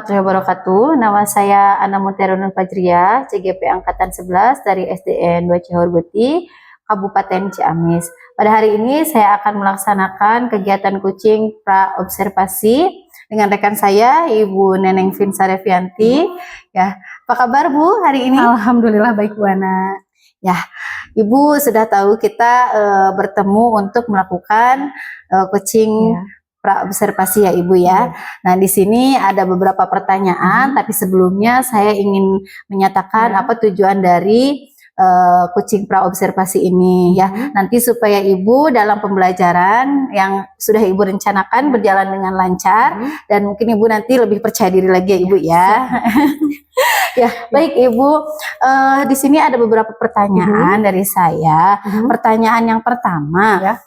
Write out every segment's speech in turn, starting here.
warahmatullahi wabarakatuh. Nama saya Ana Mutiara Nur Fajriah, CGP Angkatan 11 dari SDN 2 Cihorbuti, Kabupaten Ciamis. Pada hari ini saya akan melaksanakan kegiatan kucing pra-observasi dengan rekan saya, Ibu Neneng Vinsa Revianti. Ya, apa kabar Bu hari ini? Alhamdulillah baik Bu Ana. Ya, Ibu sudah tahu kita bertemu untuk melakukan kucing pra-observasi ya Ibu ya. Nah, di sini ada beberapa pertanyaan, tapi sebelumnya saya ingin menyatakan apa tujuan dari kucing pra-observasi ini ya. Nanti supaya Ibu dalam pembelajaran yang sudah Ibu rencanakan berjalan dengan lancar dan mungkin Ibu nanti lebih percaya diri lagi ya Ibu ya. Ya, baik Ibu. Di sini ada beberapa pertanyaan dari saya. Pertanyaan yang pertama,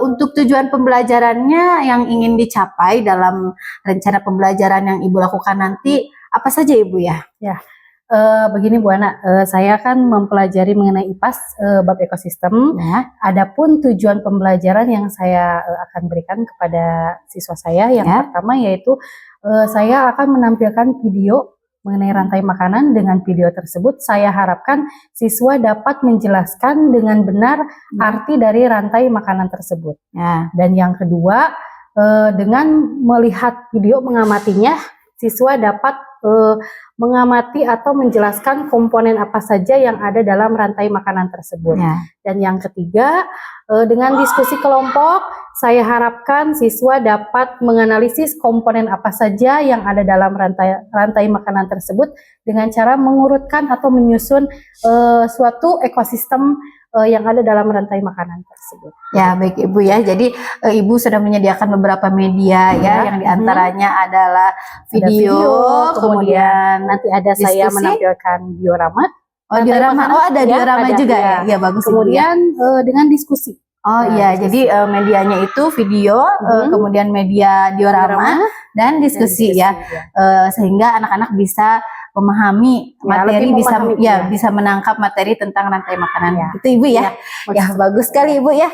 untuk tujuan pembelajarannya yang ingin dicapai dalam rencana pembelajaran yang Ibu lakukan nanti apa saja Ibu ya? Ya, begini Bu Ana, saya akan mempelajari mengenai IPAS bab ekosistem. Adapun tujuan pembelajaran yang saya akan berikan kepada siswa saya yang pertama yaitu saya akan menampilkan video mengenai rantai makanan. Dengan video tersebut saya harapkan siswa dapat menjelaskan dengan benar arti dari rantai makanan tersebut. Dan yang kedua, dengan melihat video mengamatinya, siswa dapat mengamati atau menjelaskan komponen apa saja yang ada dalam rantai makanan tersebut. Dan yang ketiga, dengan diskusi kelompok, saya harapkan siswa dapat menganalisis komponen apa saja yang ada dalam rantai makanan tersebut dengan cara mengurutkan atau menyusun suatu ekosistem yang ada dalam rantai makanan tersebut. Ya, baik Ibu ya. Jadi Ibu sudah menyediakan beberapa media ya, yang diantaranya adalah video, kemudian nanti ada diskusi. Saya menampilkan diorama. Oh, diorama. Oh, ada diorama juga ya. Ya, bagus. Kemudian dengan diskusi. Oh iya, jadi medianya itu video, kemudian media diorama dan diskusi ya. Sehingga anak-anak bisa memahami materi, bisa menangkap materi tentang rantai makanan. Itu Ibu ya. Ya, bagus sekali Ibu ya.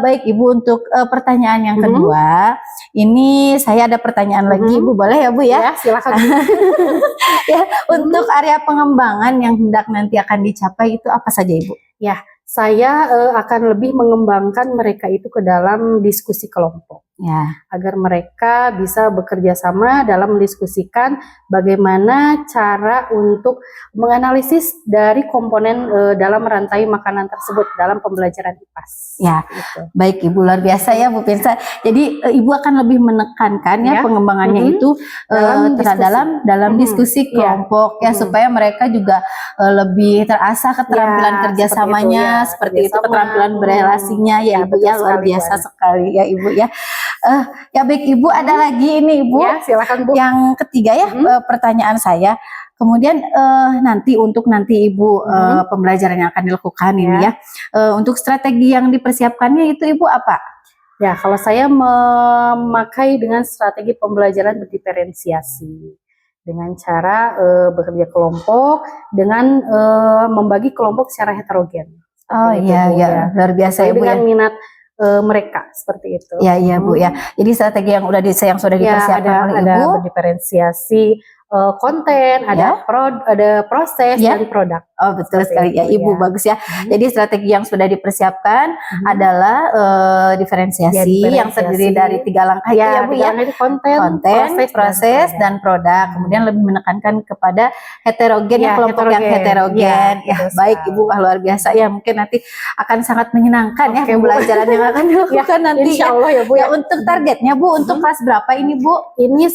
Baik Ibu, untuk pertanyaan yang kedua, ini saya ada pertanyaan lagi Ibu, boleh ya Bu ya? Ya, silakan. Ya, untuk area pengembangan yang hendak nanti akan dicapai itu apa saja Ibu? Ya, saya akan lebih mengembangkan mereka itu ke dalam diskusi kelompok. Agar mereka bisa bekerja sama dalam mendiskusikan bagaimana cara untuk menganalisis dari komponen dalam rantai makanan tersebut dalam pembelajaran IPAS. Ya, baik Ibu, luar biasa ya Bu Vinsa. Jadi Ibu akan lebih menekankan ya pengembangannya itu dalam diskusi kelompok ya, supaya mereka juga lebih terasah keterampilan kerjasamanya seperti itu, keterampilan berelasinya ya Ibu ya, luar biasa sekali ya Ibu ya. Ya baik Ibu, ada lagi ini Ibu, silakan Bu. Yang ketiga ya, pertanyaan saya. Kemudian nanti Ibu pembelajaran yang akan dilakukan ini ya, untuk strategi yang dipersiapkannya itu Ibu apa? Ya, kalau saya memakai dengan strategi pembelajaran berdiferensiasi dengan cara bekerja kelompok dengan membagi kelompok secara heterogen. Oh iya, luar biasa Ibu dengan minat mereka seperti itu. Ya, iya Bu ya. Jadi strategi yang sudah dipersiapkan oleh Ibu, ada berdiferensiasi konten, ada proses dan produk. Oh betul sekali ya Ibu, bagus ya. Jadi strategi yang sudah dipersiapkan adalah diferensiasi yang terdiri dari 3 langkah ya Bu ya. Konten, proses dan produk. Kemudian lebih menekankan kepada heterogen kelompok yang heterogen. Ya, baik Ibu, luar biasa ya. Mungkin nanti akan sangat menyenangkan ya pembelajaran yang akan dilakukan nanti. Insya Allah ya Bu. Ya, untuk targetnya Bu, untuk kelas berapa ini Bu? Ini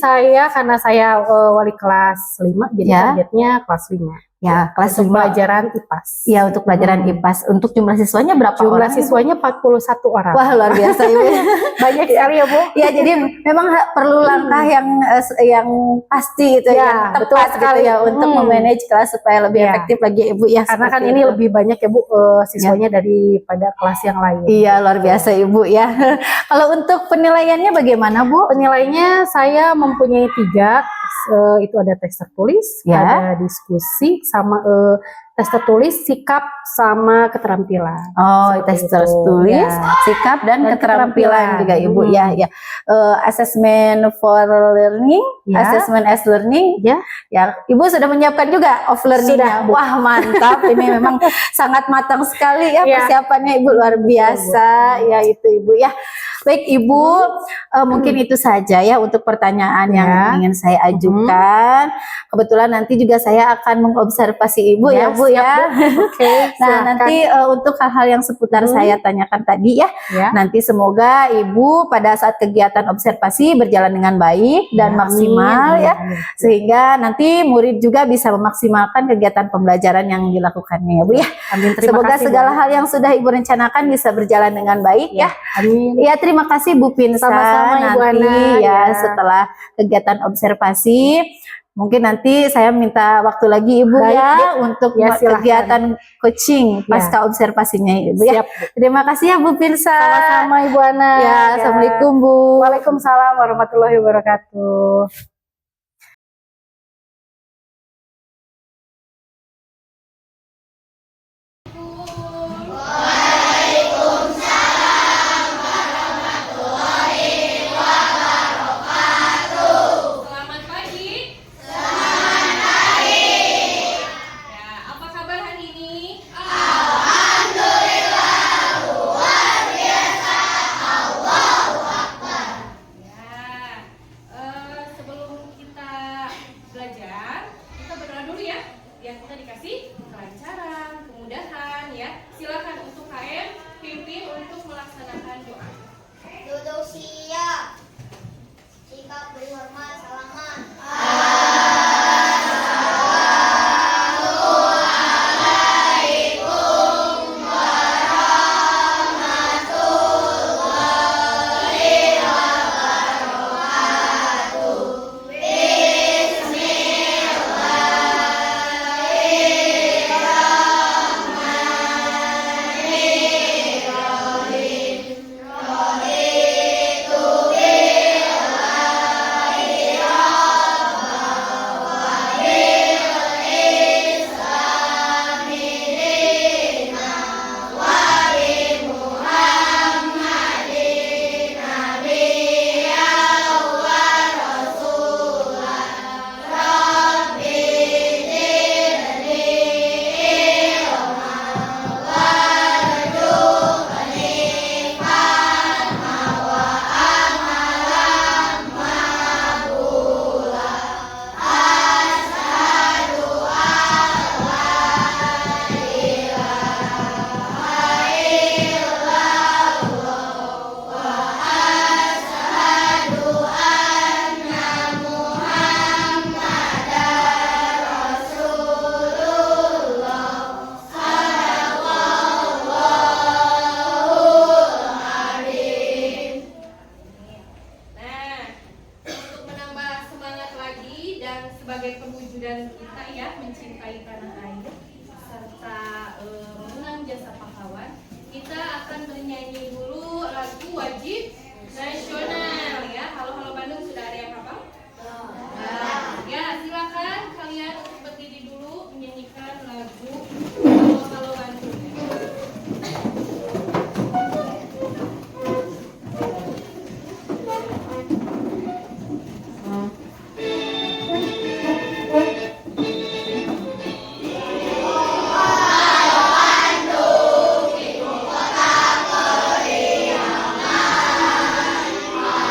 karena saya wali kelas 5, jadi targetnya kelas 5. Ya, kelas pelajaran IPAS. Ya, untuk pelajaran IPAS. Untuk jumlah siswanya berapa Jumlah orang? siswanya 41 orang. Wah, luar biasa Ibu. Banyak sekali ya Bu. Ya, jadi memang perlu langkah yang pasti itu yang tepat sekali ya untuk memanage kelas supaya lebih efektif lagi Ibu ya. Karena kan ini lebih banyak ya Bu siswanya daripada kelas yang lain. Iya, luar biasa Ibu ya. Kalau untuk penilaiannya bagaimana Bu? Penilaiannya saya mempunyai 3. itu ada tes tertulis, Ya. ada diskusi, sama tes tertulis, sikap, sama keterampilan. Oh, Seperti tes itu. tertulis, Ya. sikap dan Dan keterampilan juga Ibu Hmm. ya. Ya. Assessment for learning, Ya. assessment as learning. Ya. Ya, Ibu sudah menyiapkan juga off learning-nya. Sudah, Bu. Wah, mantap. Ini memang sangat matang sekali ya Ya. persiapannya Ibu, luar biasa. Ya, itu Ibu ya. Baik Ibu, mungkin itu saja ya untuk pertanyaan yang Ya. ingin saya ajukan. Kebetulan nanti juga saya akan mengobservasi Ibu ya, Bu siap, ya. Bu. Oke, Nah, silakan. nanti untuk hal-hal yang seputar saya tanyakan tadi ya, Ya. nanti semoga Ibu pada saat kegiatan observasi berjalan dengan baik dan Ya, maksimal amin, ya, amin. sehingga nanti murid juga bisa memaksimalkan kegiatan pembelajaran yang dilakukannya ya Bu ya. Amin, terima Semoga kasih, segala Bu. hal yang sudah Ibu rencanakan bisa berjalan dengan baik ya. Amin. Ya, terima kasih Bu Pinsa. Sama-sama, Ibu Nanti Ana, ya ya. setelah kegiatan observasi mungkin nanti saya minta waktu lagi Ibu Baik, ya Bu. untuk Ya, silahkan. kegiatan coaching Ya. pasca observasinya Ibu ya. Siap, Bu. Terima kasih ya Bu Pinsa. Sama-sama, Ibu Ana. Ya, Assalamualaikum Bu. Waalaikumsalam warahmatullahi wabarakatuh. Selamat pagi. Selamat pagi. Ya, apa kabar hari ini? Alhamdulillah luar biasa. Allahu Akbar. Ya, sebelum kita belajar, kita berdoa dulu ya. Biar kita dikasih kelancaran, kemudahan ya. Silakan untuk KM pimpin untuk melaksanakan doa. Duduk siap. Sikap berhormat, salaman. Nah, untuk menambah semangat lagi dan sebagai perwujudan kita ya mencintai tanah air serta mengenang jasa pahlawan, kita akan bernyanyi dulu lagu wajib nasional ya. Halo Halo Bandung, sudah ada yang hafal? Ya, silakan kalian untuk berdiri dulu menyanyikan lagu Halo Halo Bandung. Halo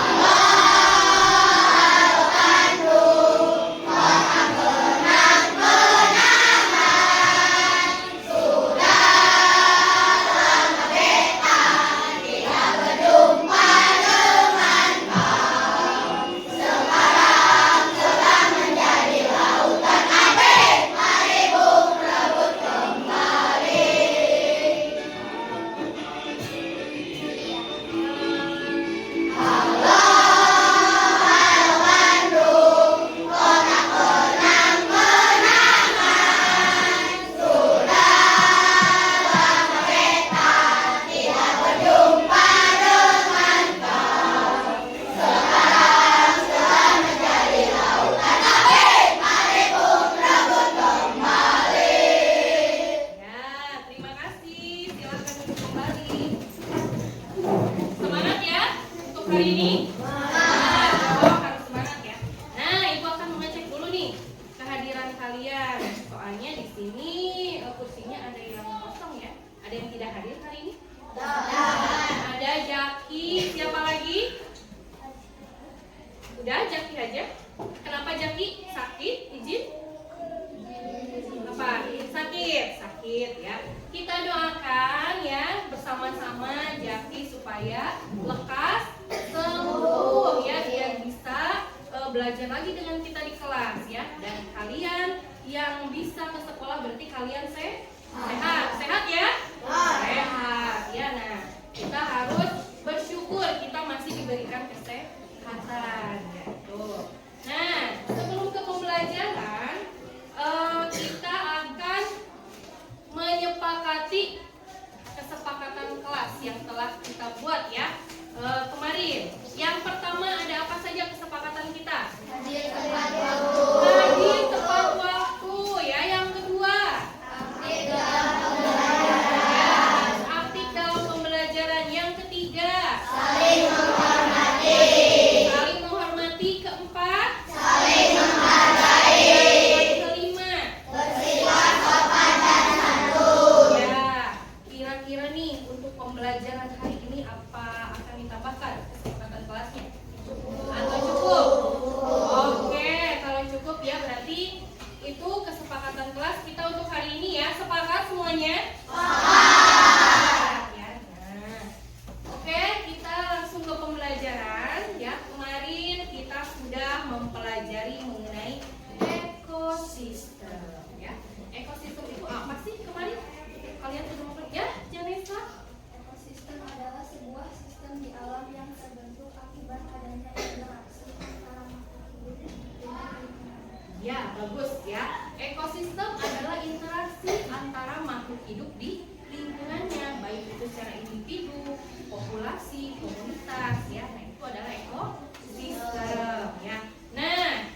Rupanya di sini kursinya ada yang kosong ya. Ada yang tidak hadir hari ini? Ada Jaki. Siapa lagi? Udah Jaki aja. Kenapa Jaki? Sakit? Izin? Apa? Sakit ya. Kita doakan ya bersama-sama Jaki supaya lekas sembuh ya, biar bisa belajar lagi dengan kita di kelas ya. Dan kalian yang bisa ke sekolah berarti kalian sehat ya? Sehat ya. Nah, kita harus bersyukur kita masih diberikan kesehatan ya. Tuh. Nah, sebelum ke pembelajaran kita akan menyepakati kesepakatan kelas yang telah kita buat ya kemarin. Yang pertama ada apa saja kesepakatan kita? Hadir tepat waktu ya. Yang kedua, aktif dalam pembelajaran. Yang ketiga, saling menghormati. Keempat, saling menghargai. Kelima, bersifat sopan dan santun. Ya, kira-kira nih untuk pembelajaran hari ini apa akan ditambahkan kesepakatan kelasnya? Atau cukup? Oke, kalau cukup ya berarti itu kesepakatan kelas kita untuk hari ini ya. Sepakat semuanya? Sepakat. Ya, nah. Oke, kita langsung ke pembelajaran ya. Kemarin kita sudah mempelajari mengenai ekosistem ya. Ekosistem itu apa sih kemarin? Kalian sudah mempelajari ya, Janesa? Ekosistem adalah sebuah sistem di alam yang terbentuk akibat adanya interaksi antara makhluk hidup dengan lingkungan. Ya, bagus ya. Ekosistem adalah interaksi antara makhluk hidup di lingkungannya, baik itu secara individu, populasi, komunitas ya. Nah, itu adalah ekosistem ya. Nah,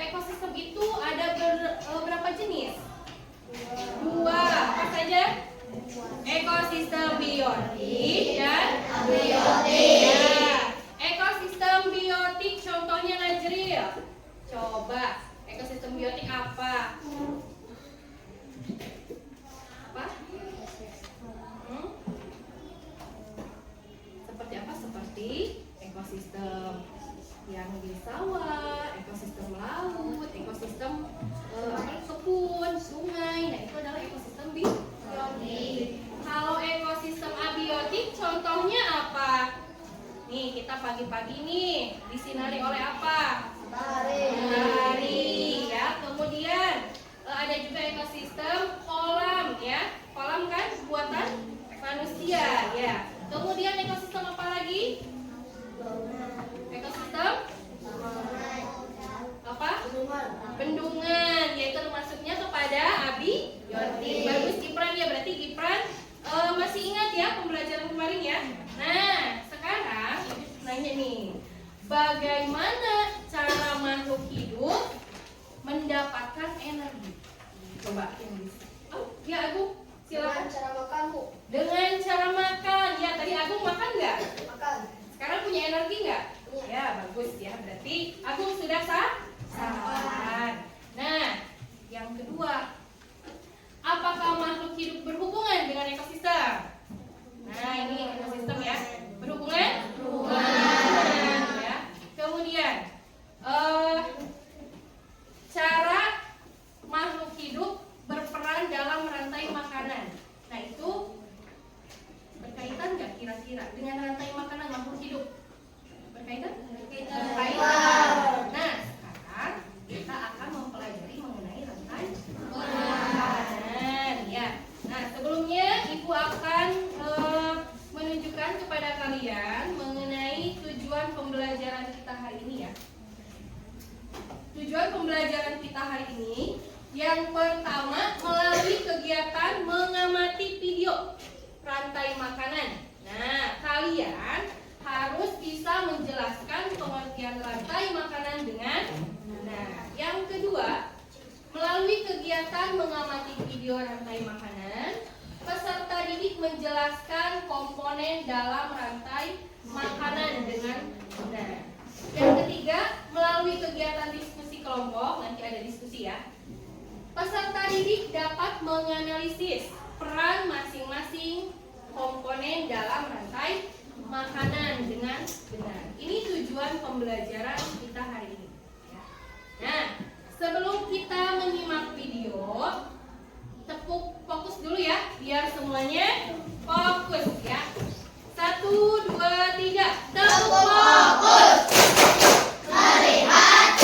ekosistem itu ada berapa jenis? Dua. Apa saja? Ekosistem biotik dan abiotik. Ya. Ekosistem biotik contohnya Najril. Coba ekosistem biotik apa? Apa? Seperti apa? Seperti ekosistem yang di sawah, ekosistem laut, ekosistem kebun, sungai. Nah, itu adalah ekosistem biotik. Kalau ekosistem abiotik contohnya apa? Nih, kita pagi-pagi nih disinari oleh apa? Matahari ya. Kemudian ada juga ekosistem kolam ya. Kolam kan buatan manusia ya. Kemudian ekosistem apa lagi? Ekosistem apa? Bendungan, yaitu masuknya kepada abiotik. Bagus Gipran ya, berarti Gipran masih ingat ya pembelajaran kemarin ya. Nah, sekarang nanya nih, bagaimana cara makhluk hidup mendapatkan energi? Coba yang bisa. Oh, ya Agung, silakan. Cara makan, Bu. Dengan cara makan. Ya, tadi Agung makan nggak? Makan. Sekarang punya energi nggak? Punya. Ya, bagus ya. Berarti Agung sudah sarapan. Nah, yang kedua, apakah makhluk hidup berhubungan dengan ekosistem? Nah, ini ekosistem ya. Berhubungan? Berhubungan. Ya. Kemudian, cara makhluk hidup berperan dalam rantai makanan. Nah, itu berkaitan nggak kira-kira dengan rantai makanan makhluk hidup? Berkaitan? Berkaitan. Nah, sekarang kita akan mempelajari mengenai rantai makanan ya. Nah, sebelumnya Ibu akan menunjukkan kepada kalian mengenai tujuan pembelajaran kita hari ini ya. Tujuan pembelajaran kita hari ini yang pertama melalui kegiatan mengamati video rantai makanan. Nah, kalian harus bisa menjelaskan pengertian rantai makanan dengan benar. Yang kedua, melalui kegiatan mengamati video rantai makanan, peserta didik menjelaskan komponen dalam rantai makanan dengan benar. Yang ketiga, melalui kegiatan diskusi kelompok, nanti ada diskusi ya. Peserta didik didik dapat menganalisis peran masing-masing komponen dalam rantai makanan dengan benar. Ini tujuan pembelajaran kita hari ini. Nah, sebelum kita menyimak video, tepuk fokus dulu ya, biar semuanya fokus ya. 1, 2, 3, tepuk fokus. Melihat,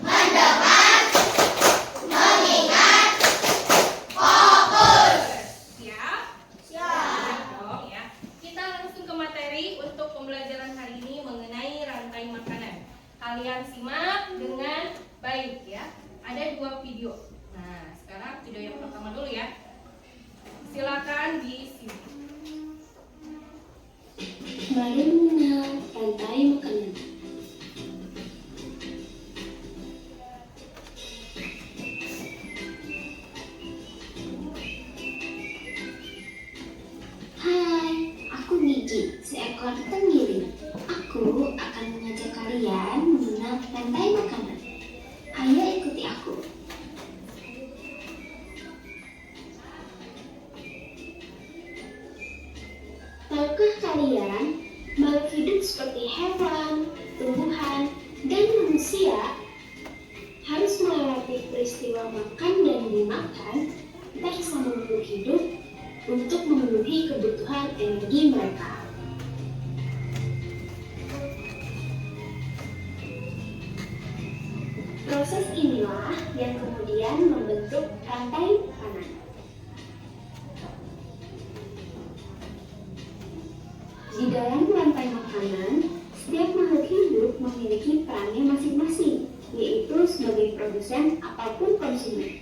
mendengar, mengingat, fokus. Siap? Siap. Dong ya. Kita langsung ke materi untuk pembelajaran hari ini mengenai rantai makanan. Kalian simak dengan baik ya. Ada 2 video. Nah, sekarang video yang pertama dulu ya. Silakan di sini. Mari mengenal rantai makanan. Hai, aku Gigi, seekor tenggiri. Aku akan mengajak kalian mengenal rantai makanan. Ayo ikuti aku. Tahukah kalian, makhluk hidup seperti hewan, tumbuhan, dan manusia harus melewati peristiwa makan dan dimakan bersama makhluk hidup untuk memenuhi kebutuhan energi mereka. Proses inilah yang kemudian membentuk rantai makanan. Di dalam rantai makanan, setiap makhluk hidup memiliki perannya masing-masing, yaitu sebagai produsen ataupun konsumen.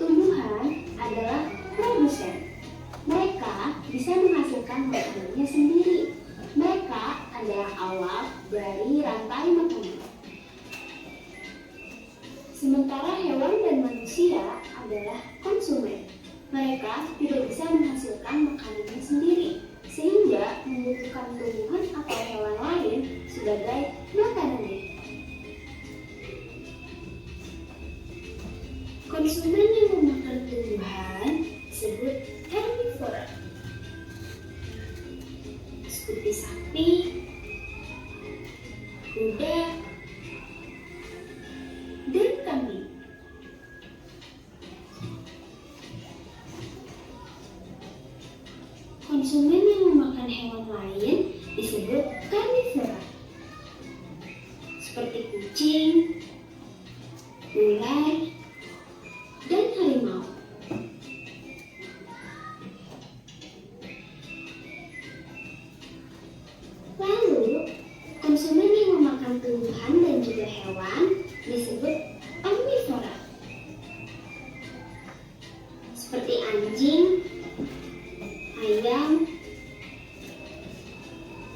Tumbuhan adalah produsen. Mereka bisa menghasilkan makanannya sendiri. Mereka adalah awal dari rantai makanan. Sementara hewan dan manusia adalah konsumen. Mereka tidak bisa menghasilkan makanannya sendiri, sehingga membutuhkan tumbuhan atau hewan lain sebagai makanannya. Konsumen yang memakan tumbuhan disebut herbivora, seperti sapi, kuda, dan kambing. Konsumen yang memakan hewan lain disebut karnivora, seperti kucing, ular, dan harimau. Lalu, konsumen yang memakan tumbuhan dan juga hewan disebut omnivora, seperti anjing, ayam,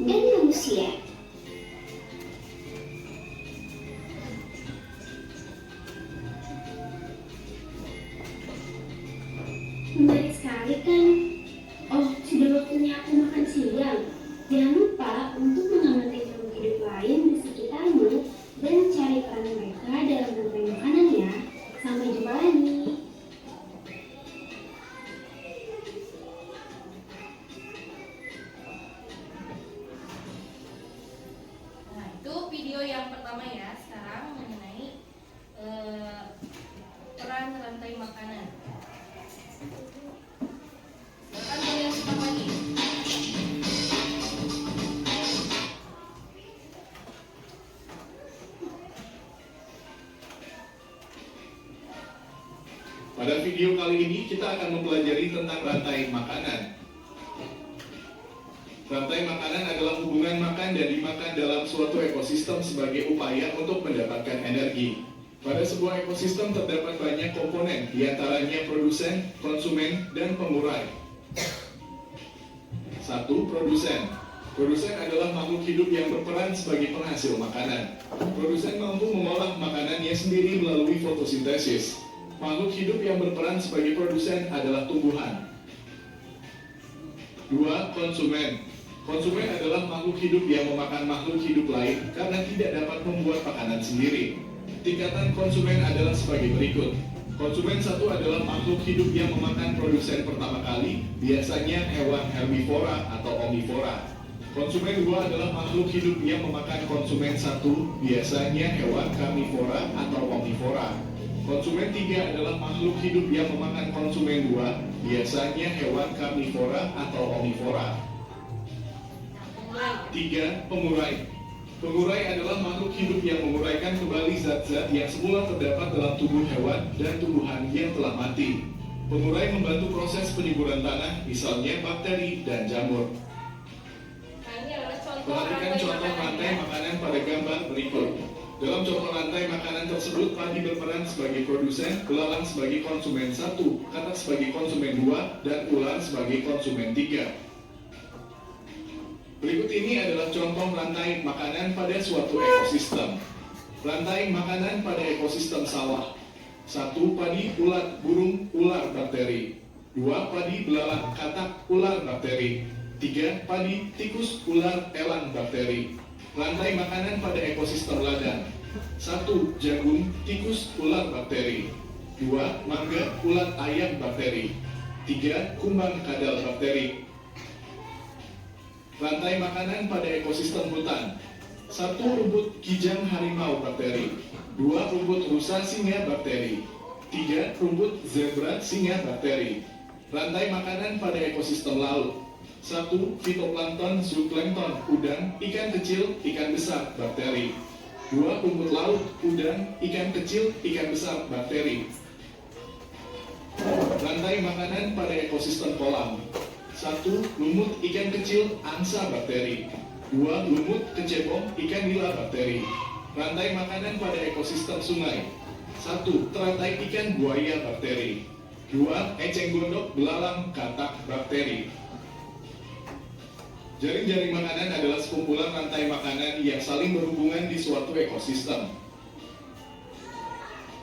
dan manusia. Menarik sekali kan? Oh, sudah waktunya aku makan siang. Jangan lupa untuk mengamati makhluk hidup lain di sekitarmu dan cari peran mereka dalam rantai makanan ya. Sampai jumpa lagi. Nah, itu video yang pertama ya. Sekarang mengenai peran rantai makanan. Silakan kalian simak lagi. Pada video kali ini kita akan mempelajari tentang rantai makanan. Rantai makanan adalah hubungan makan dan dimakan dalam suatu ekosistem sebagai upaya untuk mendapatkan energi. Pada sebuah ekosistem terdapat banyak komponen, diantaranya produsen, konsumen, dan pengurai. 1. Produsen. Produsen adalah makhluk hidup yang berperan sebagai penghasil makanan. Produsen mampu mengolah makanannya sendiri melalui fotosintesis. Makhluk hidup yang berperan sebagai produsen adalah tumbuhan. 2. Konsumen. Konsumen adalah makhluk hidup yang memakan makhluk hidup lain karena tidak dapat membuat makanan sendiri. Tingkatan konsumen adalah sebagai berikut. Konsumen 1 adalah makhluk hidup yang memakan produsen pertama kali, biasanya hewan herbivora atau omnivora. Konsumen 2 adalah makhluk hidup yang memakan konsumen 1, biasanya hewan karnivora atau omnivora. Konsumen 3 adalah makhluk hidup yang memakan konsumen 2, biasanya hewan karnivora atau omnivora. 3. Pengurai. Pengurai adalah makhluk hidup yang menguraikan kembali zat-zat yang semula terdapat dalam tubuh hewan dan tumbuhan yang telah mati. Pengurai membantu proses penyuburan tanah, misalnya bakteri dan jamur. Nah, ini adalah contoh Perhatikan contoh rantai makanan pada gambar berikut. Dalam contoh rantai makanan tersebut, padi berperan sebagai produsen, belalang sebagai konsumen 1, katak sebagai konsumen 2, dan ular sebagai konsumen 3. Berikut ini adalah contoh rantai makanan pada suatu ekosistem. Rantai makanan pada ekosistem sawah. 1. Padi, ulat, burung, ular, bakteri. 2. Padi, belalang, katak, ular, bakteri. 3. Padi, tikus, ular, elang, bakteri. Rantai makanan pada ekosistem ladang. 1. Jagung, tikus, ular, bakteri. 2. Mangga, ulat, ayam, bakteri. 3. Kumbang, kadal, bakteri. Rantai makanan pada ekosistem hutan. 1. Rumput kijang harimau, bakteri. 2. Rumput rusa, singa, bakteri. 3. Rumput zebra, singa, bakteri. Rantai makanan pada ekosistem laut. 1. Fitoplankton, zooplankton, udang, ikan kecil, ikan besar, bakteri. 2. Rumput laut, udang, ikan kecil, ikan besar, bakteri. Rantai makanan pada ekosistem kolam. 1. Lumut, ikan kecil, angsa, bakteri. 2. Lumut, kecebong, ikan nila, bakteri. Rantai makanan pada ekosistem sungai. 1. Teratai ikan buaya, bakteri. 2. Eceng gondok, belalang, katak, bakteri. Jaring-jaring makanan adalah sekumpulan rantai makanan yang saling berhubungan di suatu ekosistem.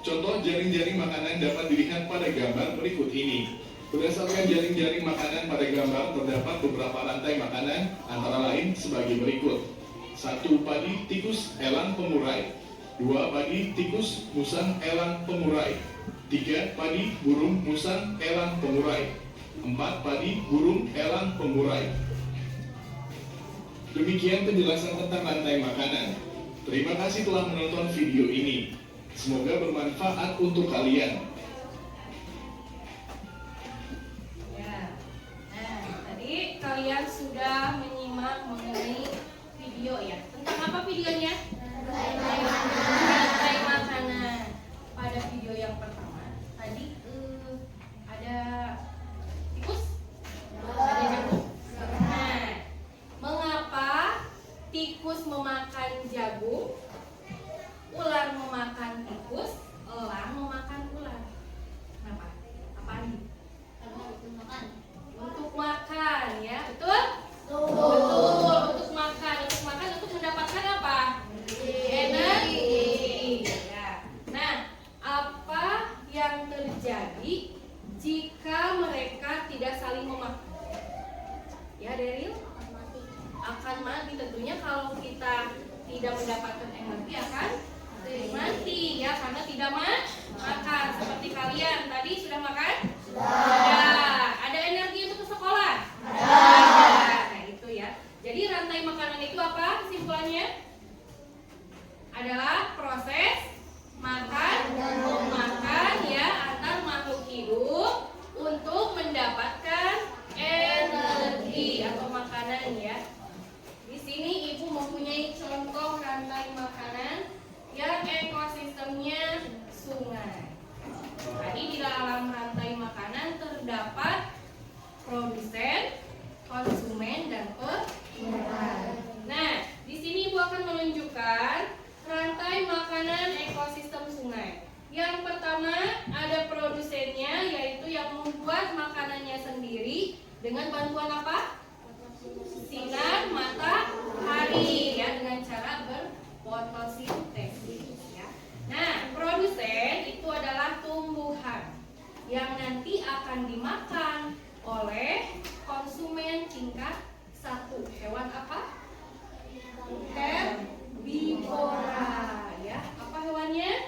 Contoh jaring-jaring makanan dapat dilihat pada gambar berikut ini. Berdasarkan jaring-jaring makanan pada gambar, terdapat beberapa rantai makanan, antara lain sebagai berikut. 1. Padi, tikus, elang, pengurai. 2. Padi, tikus, musang, elang, pengurai. 3. Padi, burung, musang, elang, pengurai. 4. Padi, burung, elang, pengurai. Demikian penjelasan tentang rantai makanan. Terima kasih telah menonton video ini. Semoga bermanfaat untuk kalian. Kalian sudah menyimak mengenai video ya. Tentang apa videonya? Rantai makanan. Pada video yang pertama tadi ada tikus, ada jagung. Nah, mengapa tikus memakan jagung, ular memakan tikus, elang memakan ular? Kenapa? Apaan? Untuk makan ya, betul? Betul, untuk makan, untuk mendapatkan apa? Energi. Ya. Nah, apa yang terjadi jika mereka tidak saling memakan? Ya, Daryl? Akan mati tentunya. Kalau kita tidak mendapatkan energi akan mati ya, karena tidak makan. Seperti kalian tadi sudah makan? Sudah. Ada energi untuk ke sekolah? Ada. Nah itu ya. Jadi rantai makanan itu apa kesimpulannya? Adalah proses makan dan memakan ya antar makhluk hidup untuk mendapatkan energi atau makanan ya. Di sini Ibu mempunyai contoh rantai makanan yang ekosistemnya sungai. Tadi di dalam rantai makanan terdapat produsen, konsumen, dan pengurai. Nah, di sini Ibu akan menunjukkan rantai makanan ekosistem sungai. Yang pertama ada produsennya, yaitu yang membuat makanannya sendiri dengan bantuan apa? Sinar matahari ya, dengan cara berfotosintesis ya. Nah, produsen itu adalah tumbuhan yang nanti akan dimakan oleh konsumen tingkat 1. Hewan apa? Herbivora ya. Apa hewannya?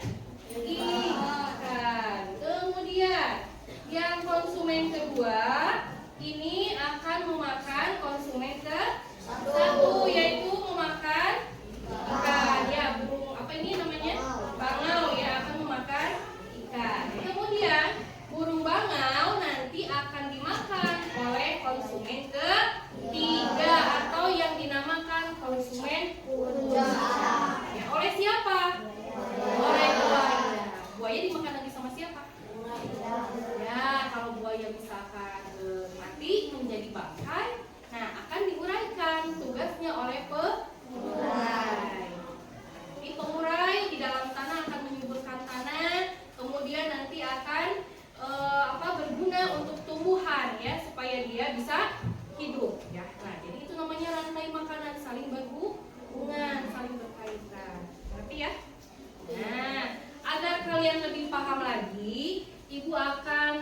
lagi, Ibu akan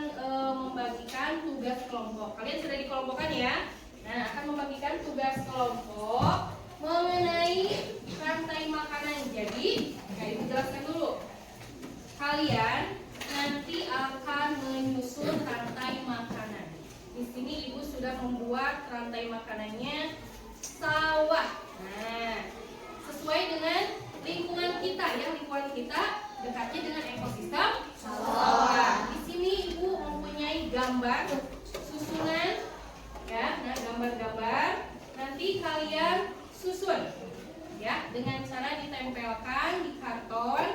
membagikan tugas kelompok. Kalian sudah dikelompokkan ya? Nah, akan membagikan tugas kelompok mengenai rantai makanan. Jadi, Ibu jelaskan dulu. Kalian nanti akan menyusun rantai makanan. Di sini Ibu sudah membuat rantai makanannya sawah. Nah, sesuai dengan lingkungan kita ya, lingkungan kita dekatnya dengan ekosistem sawah. Di sini Ibu mempunyai gambar susunan ya, nah gambar-gambar nanti kalian susun ya dengan cara ditempelkan di karton.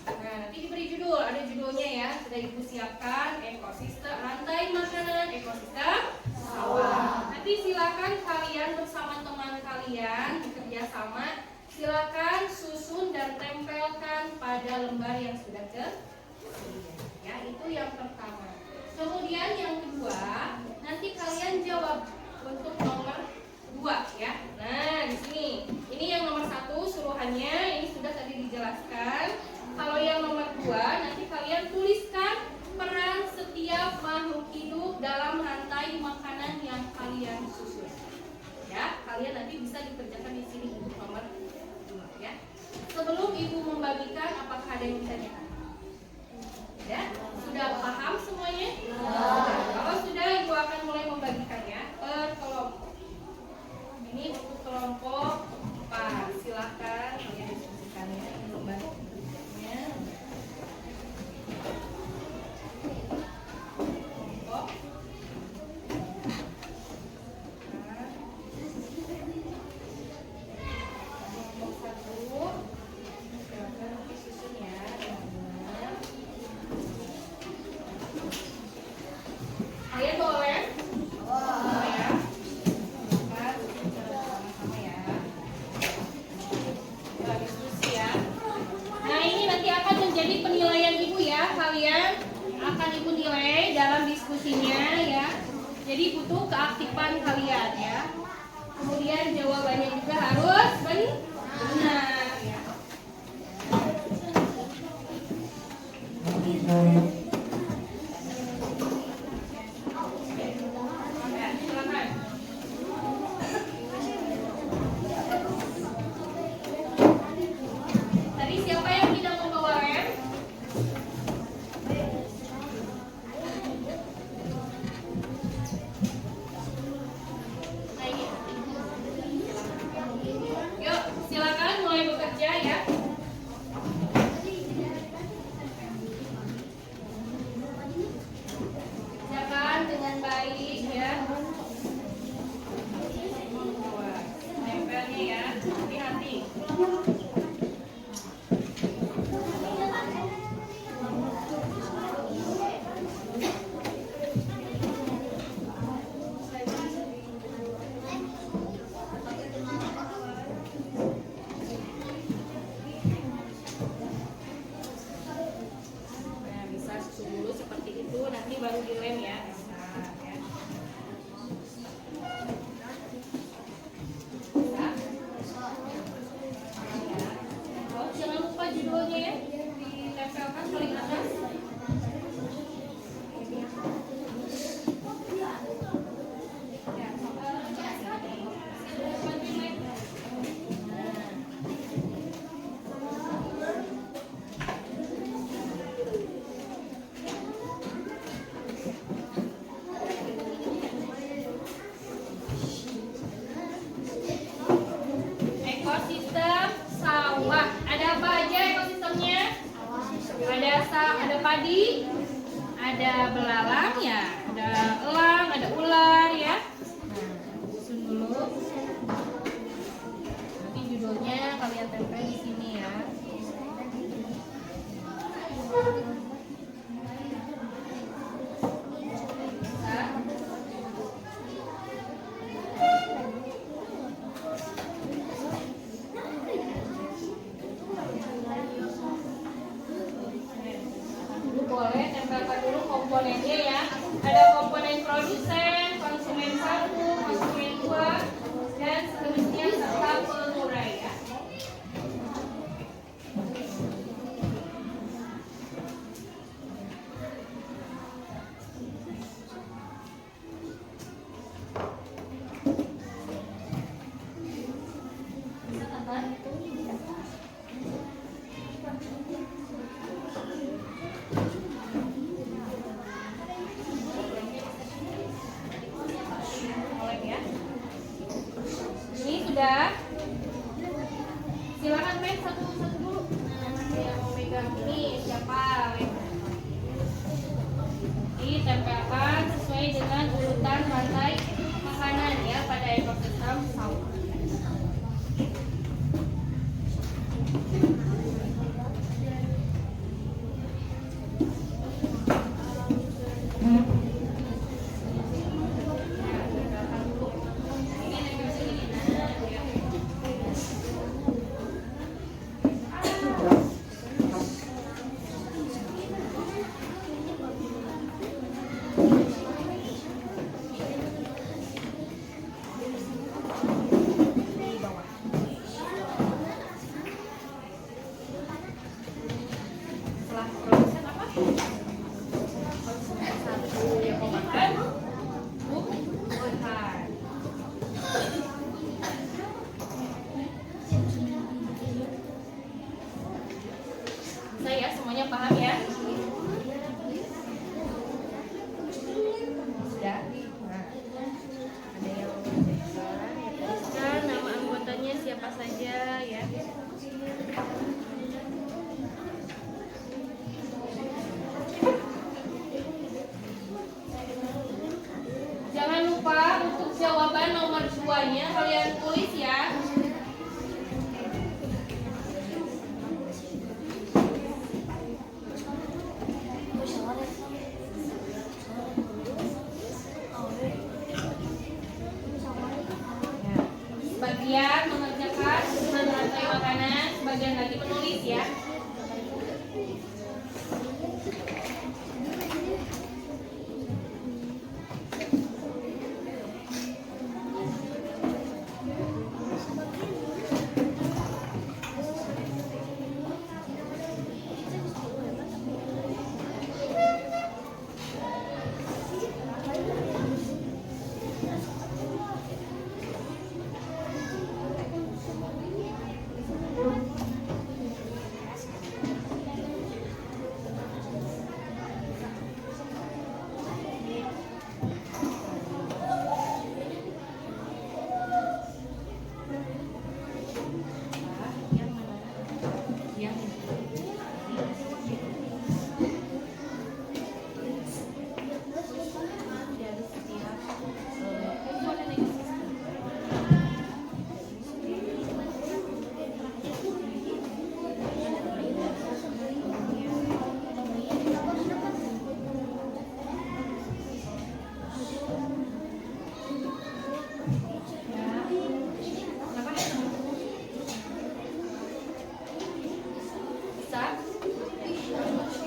Nah, nanti diberi judul, ada judulnya ya, sudah Ibu siapkan ekosistem rantai makanan ekosistem sawah. Nanti silakan kalian bersama teman kalian bekerja sama, silakan susun dan tempelkan pada lembar yang sudah tersedia. Ya, itu yang pertama. Kemudian yang kedua, nanti kalian jawab untuk nomor 2 ya. Nah, di sini. Ini yang nomor 1 suruhannya, ini sudah tadi dijelaskan. Kalau yang nomor 2, nanti kalian tuliskan peran setiap makhluk hidup dalam rantai makanan yang kalian susun. Ya, kalian nanti bisa dikerjakan di sini untuk nomor 2 ya. Sebelum Ibu membagikan, apakah ada yang ditanyakan? Ya, sudah paham semuanya? Kalau sudah, Ibu akan mulai membagikannya per kelompok. Ini untuk kelompok 4. Silakan kalian diskusikannya untuk bantu. Kalian boleh? Boleh ya. Silakan sama-sama ya. Kita diskusi ya. Nah, ini nanti akan menjadi penilaian Ibu ya. Kalian akan Ibu nilai dalam diskusinya ya. Jadi butuh keaktifan kalian ya. Kemudian jawabannya juga harus benar ya. Ya, silakan. Tadi siapa yang tidak membawa rem? Nah, ini. Yuk, silakan mulai bekerja ya. Kerjakan dengan baik ya. Tempelnya ya, hati-hati. Nah, bisa susun dulu seperti itu, nanti baru dilem ya. Bisa, ya. Bisa? Ya. Oh, jangan lupa judulnya ya, ditempelkan paling atas. Ya, ekosistem sawah. Ada apa aja ekosistemnya? Ada padi, ada belalang ya, ada elang, ada ular ya. Nah, susun dulu. Nanti judulnya kalian tempel di sini ya. Bisa? Boleh tempelkan dulu komponennya ya. Ada komponen produsen, konsumen 1, konsumen 2, dan seterusnya serta pengurai ya. Sudah? Silakan main satu-satu dulu. Yang mau megang ini siapa? Ditempelkan sesuai dengan urutan rantai makanan ya pada ekosistem sawah. Setelah produsen apa? Satu yang mau makan, bukan. Saya semuanya paham ya? Sudah? Nah, ada yang mau menjelaskan, ya, tuliskan nama anggotanya siapa saja ya. Jangan lupa untuk jawaban nomor 2-nya kalian tulis ya. Sebagian mengerjakan susunan rantai makanan, sebagian lagi menulis ya.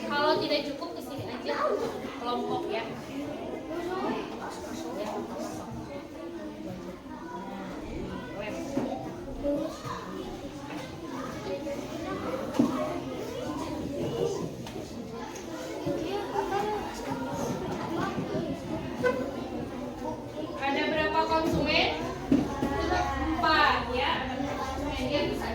Kalau tidak cukup ke sini aja kelompok ya. Ada berapa konsumen? 4 ya. Dia bisa.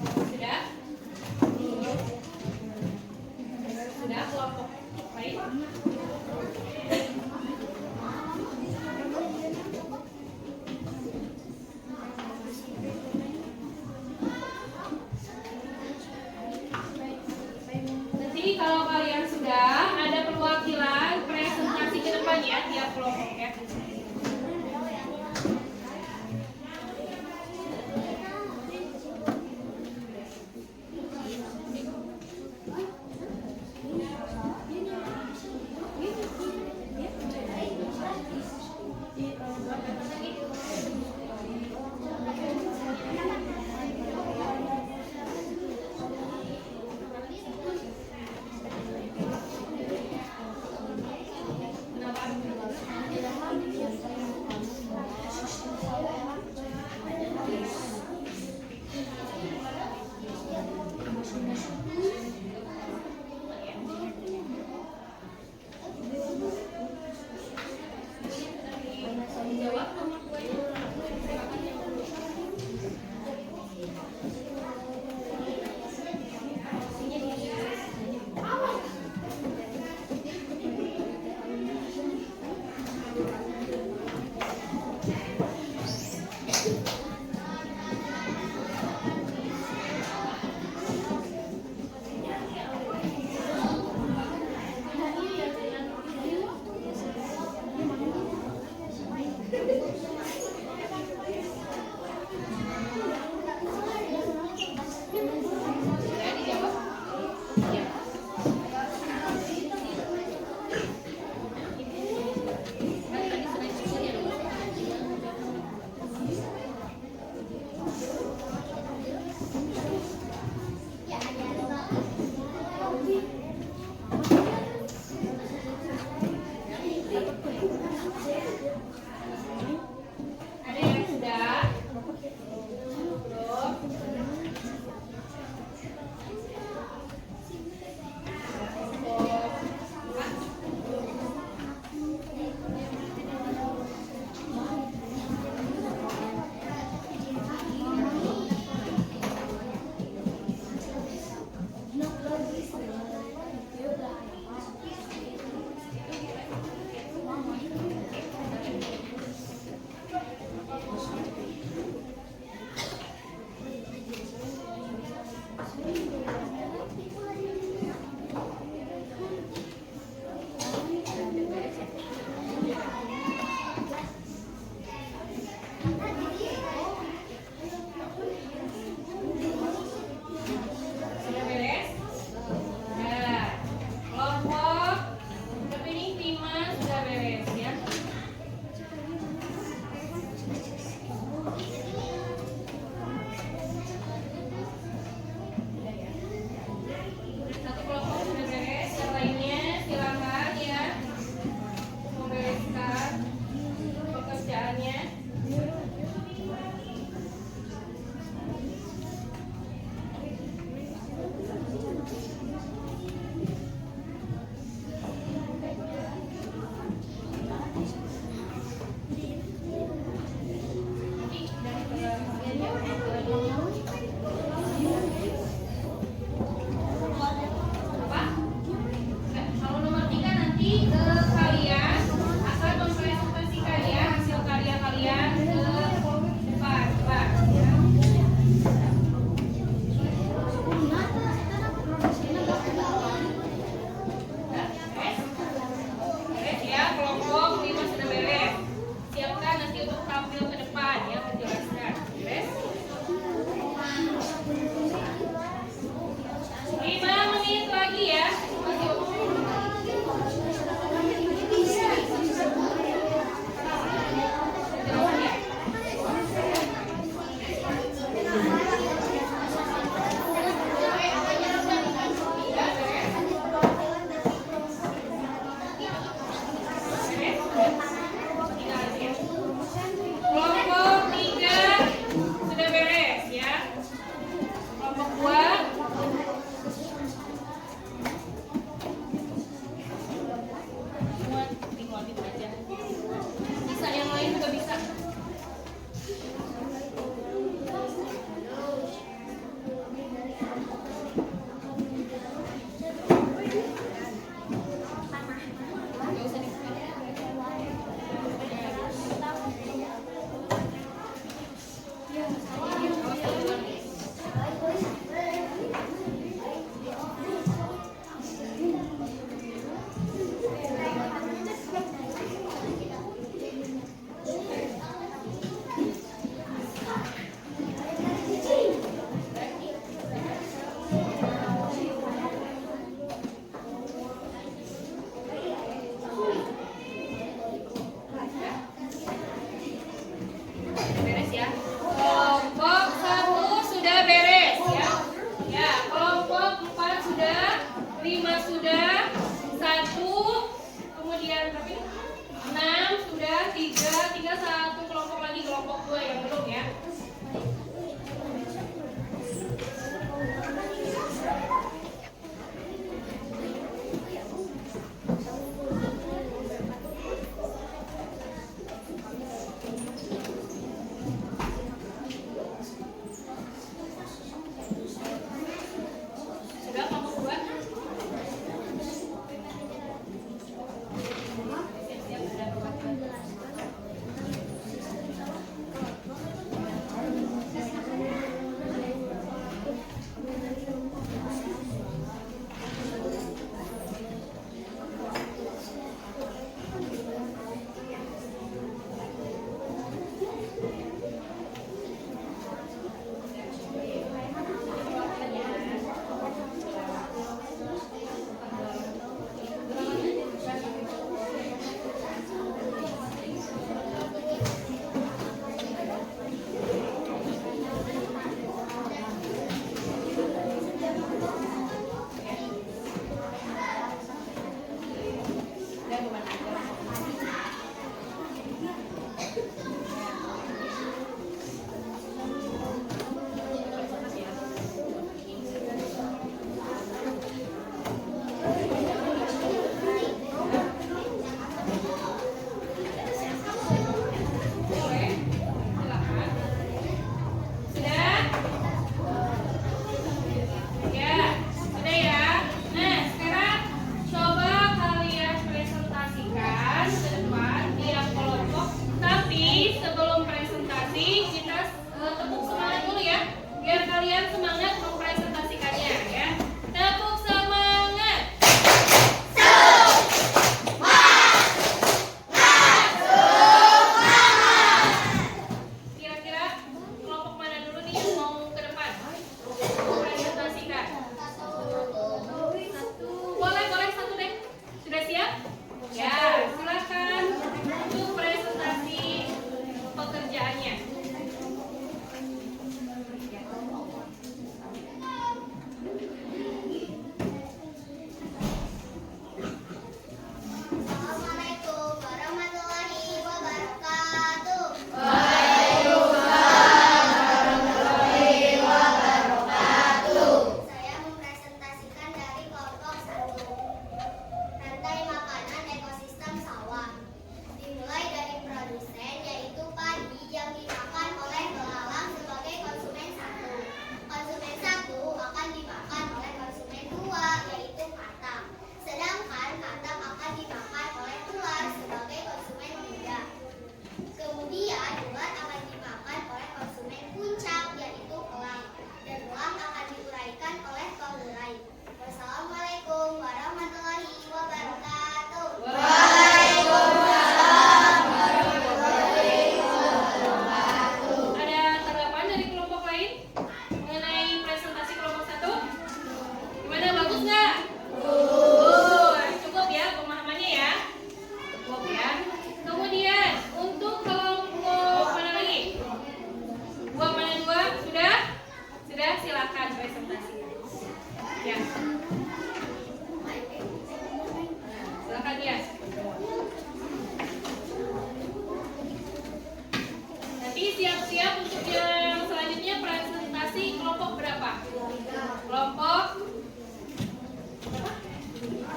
Sudah? Sudah kelompok baik. Nanti kalau kalian sudah ada perwakilan presentasi ke depan ya tiap kelompok ya. Ada yang sudah? Sudah beres? Nah, kelompok rekening prima sudah beres ya. Satu kelompok sudah beres, yang lainnya silakan ya membereskan pekerjaannya.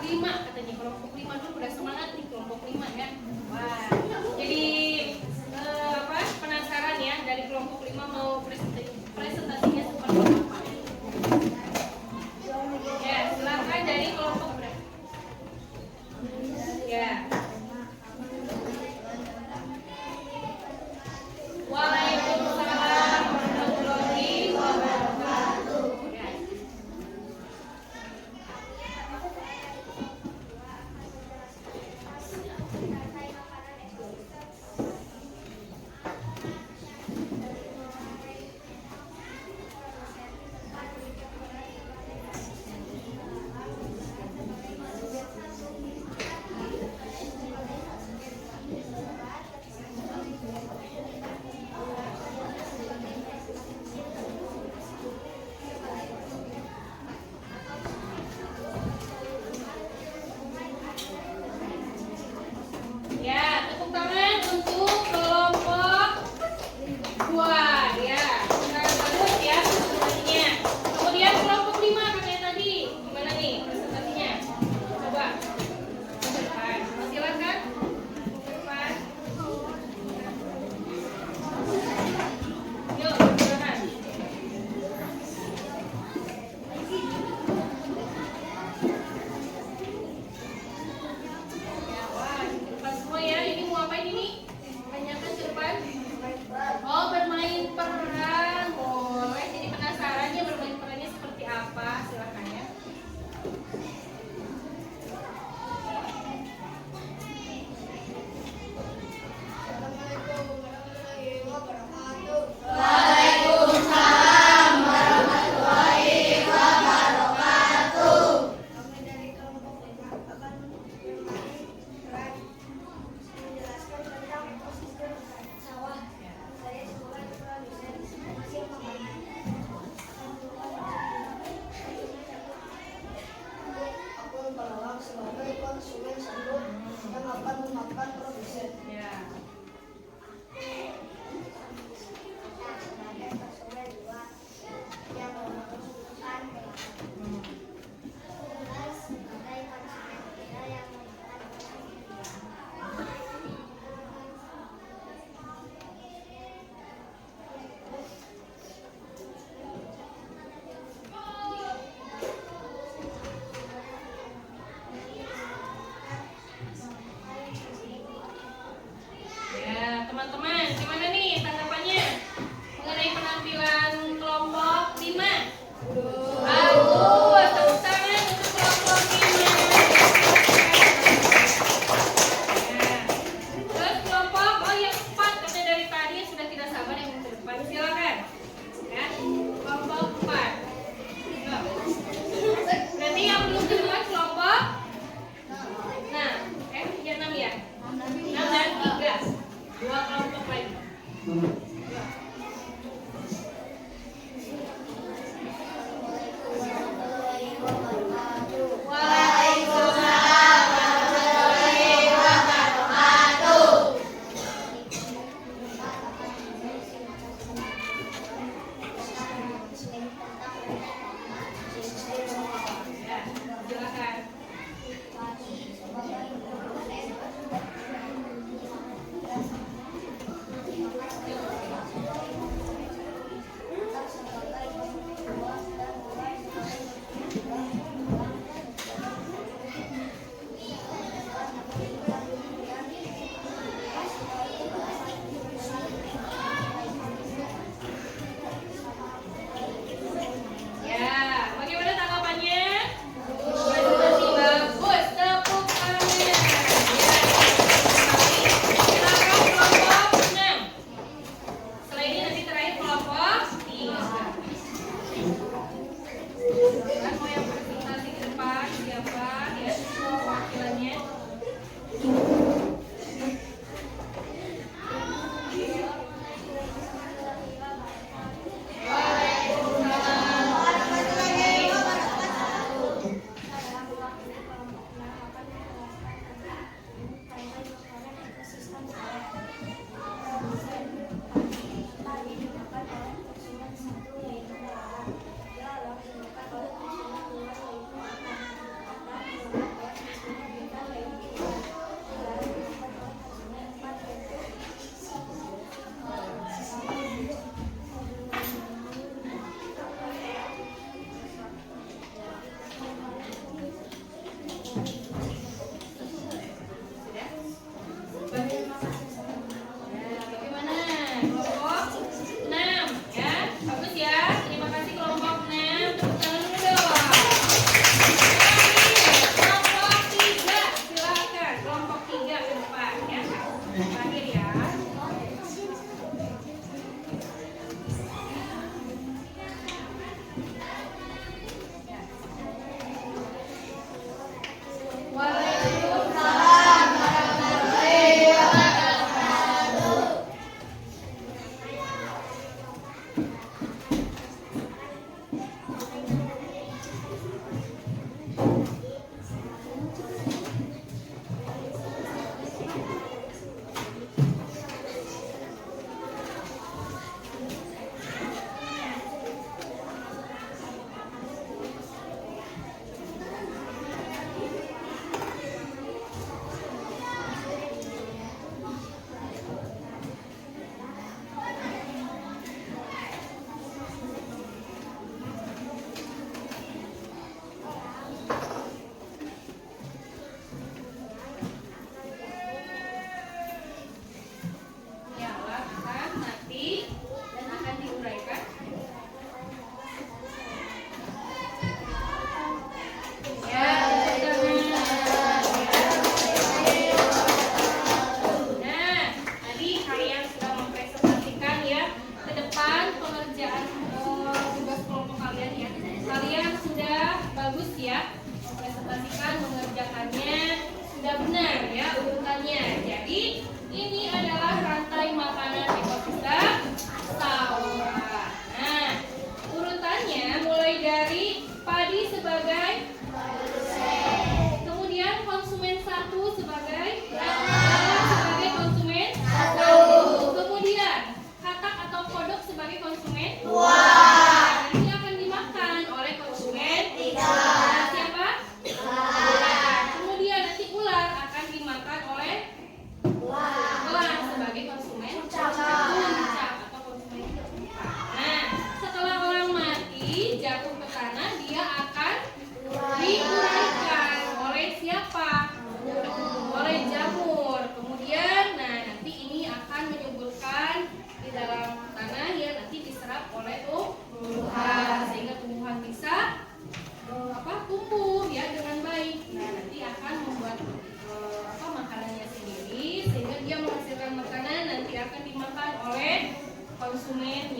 5 katanya. Kelompok 5 dulu udah semangat nih kelompok 5 ya. Wah, jadi penasaran ya dari kelompok 5 mau presentasinya seperti apa? Ya, silakan dari kelompok berapa? Ya. Waalaikumsalam warahmatullahi wabarakatuh. Ya. Ya, tepuk tangan untuk kelompok 2 ya. Nah, bagus ya presentasinya. Kemudian kelompok 5 katanya tadi. Gimana nih presentasinya? Coba. Ke depan. Silakan. Ke depan. Yuk, silakan. Ya, wah, di depan semua ya. Ini mau ngapain ini? Tanyakan ke depan. Oh, bermain peran. Boleh. Jadi penasaran ya bermain perannya seperti apa? Silakan ya. Kami dari kelompok 5 akan bermain peran menjelaskan tentang ekosistem sawah. Saya sebagai produsen hasil makanan. Aku berperan sebagai konsumen sanduk yang akan memakan produsen. Ya. Sebagai konsumen dua yang memutuskan sebagai konsumen tiga yang memakan Ya, teman-teman, gimana nih tanggapannya mengenai penampilan kelompok 5? Bagus, tepuk tangan untuk kelompok 5. Ya. Terus kelompok yang 4 katanya dari tadi sudah tidak sabar yang ke depan. Silakan. Ya, kelompok 4. Berarti yang belum ke depan kelompok. Nah, 6 ya? 6 dan 3. 2 kelompok lagi. Waalaikumsalam warahmatullahi wabarakatuh. Ya, silakan.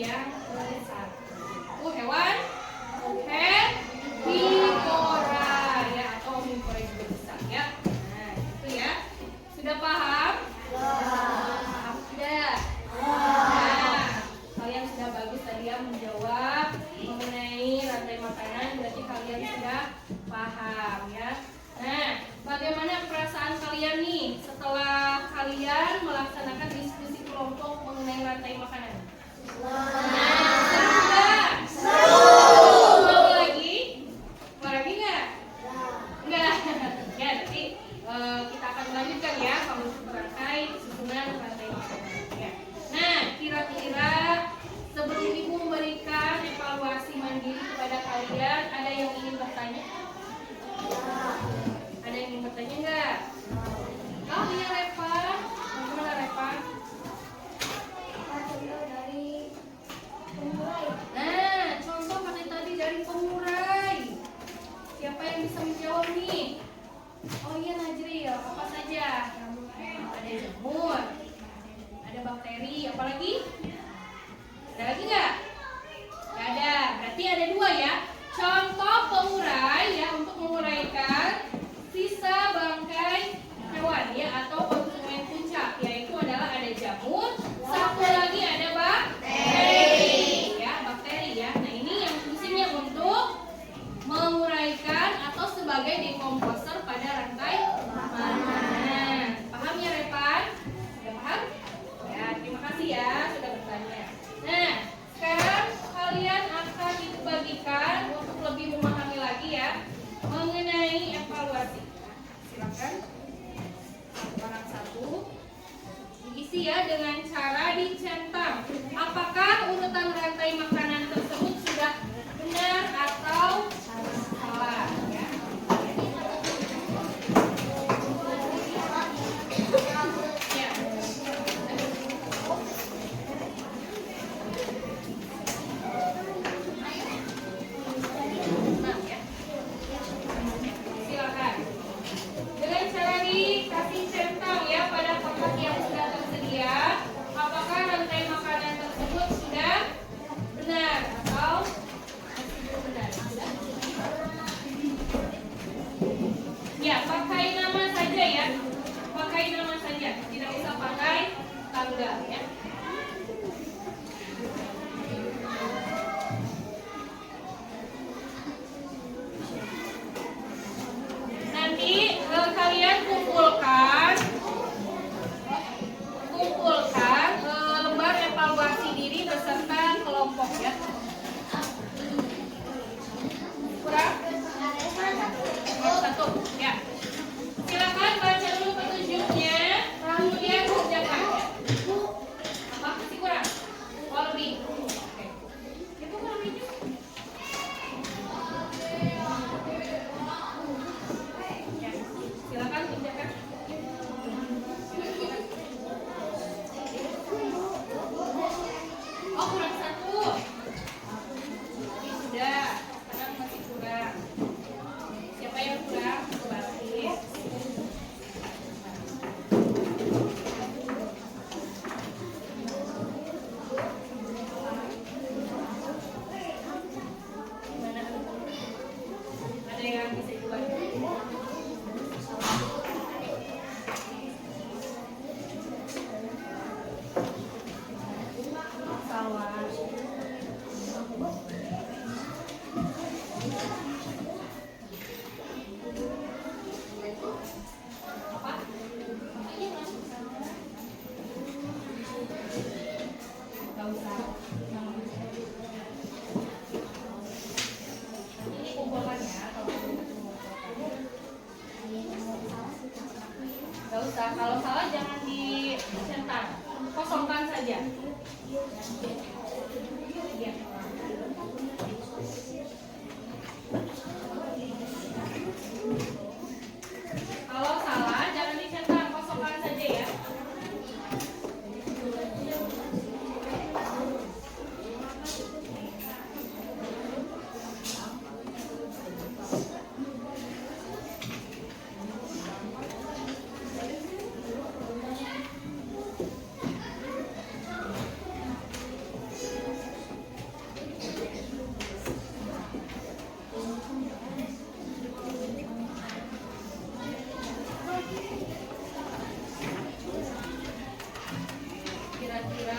yang ke-1. Hewan herbivora ya, atau omnivora juga bisa ya. Nah, itu ya. Sudah paham? Paham sudah? Nah, kalian sudah bagus tadi ya menjawab mengenai rantai makanan, berarti kalian sudah paham ya. Nah, bagaimana perasaan kalian nih setelah kalian melaksanakan diskusi kelompok mengenai rantai makanan? Nah, seru nggak? Mau lagi? Mau lagi nggak? Nggak. Ya, nanti kita akan lanjutkan ya kalau terkait susunan rantai makanan. Ya. Nah, kira-kira sebelum Ibu memberikan evaluasi mandiri kepada kalian, ada yang ingin bertanya? Ada yang ingin bertanya nggak? Oh iya Reva, bagaimana Reva? Nah, contoh pakai tadi dari pengurai. Siapa yang bisa menjawab nih? Oh iya Najril, apa saja? Ada jamur, ada bakteri, apa lagi? Ada lagi nggak? Nggak ada, berarti ada 2 ya. Contoh pengurai ya, untuk menguraikan sisa bangkai hewan ya, atau konsumen puncak, yaitu adalah ada jamur, satu lagi ada bakteri ya, bakteri ya. Nah, ini yang fungsinya untuk menguraikan atau sebagai dekomposer pada rantai makanan. Paham ya Repan? Sudah paham? Ya, terima kasih ya sudah bertanya. Nah, sekarang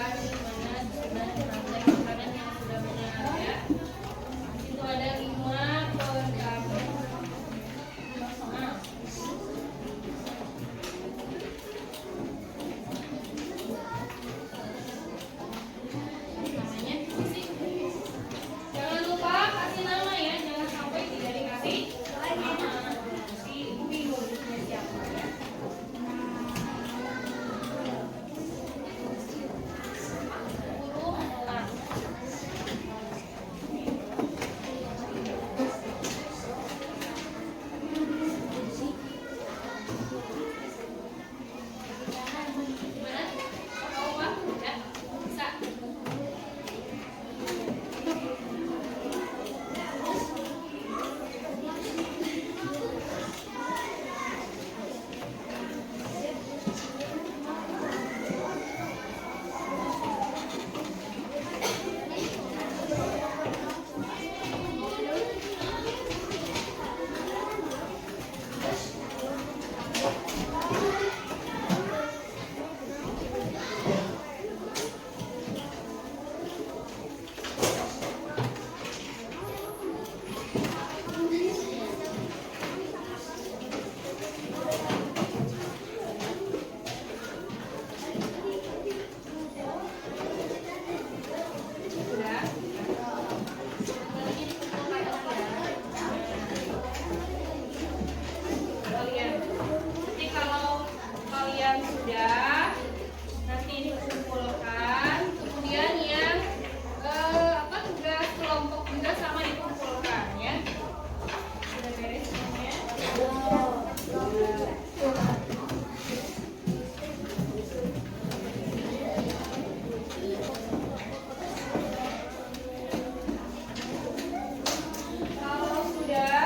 menentukan mana susunan rantai makanan yang sudah benar ya. Itu ada 5 pertama. Nah, namanya isi. Jangan lupa kasih nama ya, jangan sampai tidak dikasih nama. Nanti ibu bingung punya siapa ya. Guru mengulang. Gimana? Mau apa? Ya, bisa. Sudah. Lagi dikumpulkan kalian. Nanti kalau kalian sudah, nanti dikumpulkan. Kemudian yang tugas kelompok juga sama dikumpulkan ya. Sudah beres semuanya? Kalau sudah,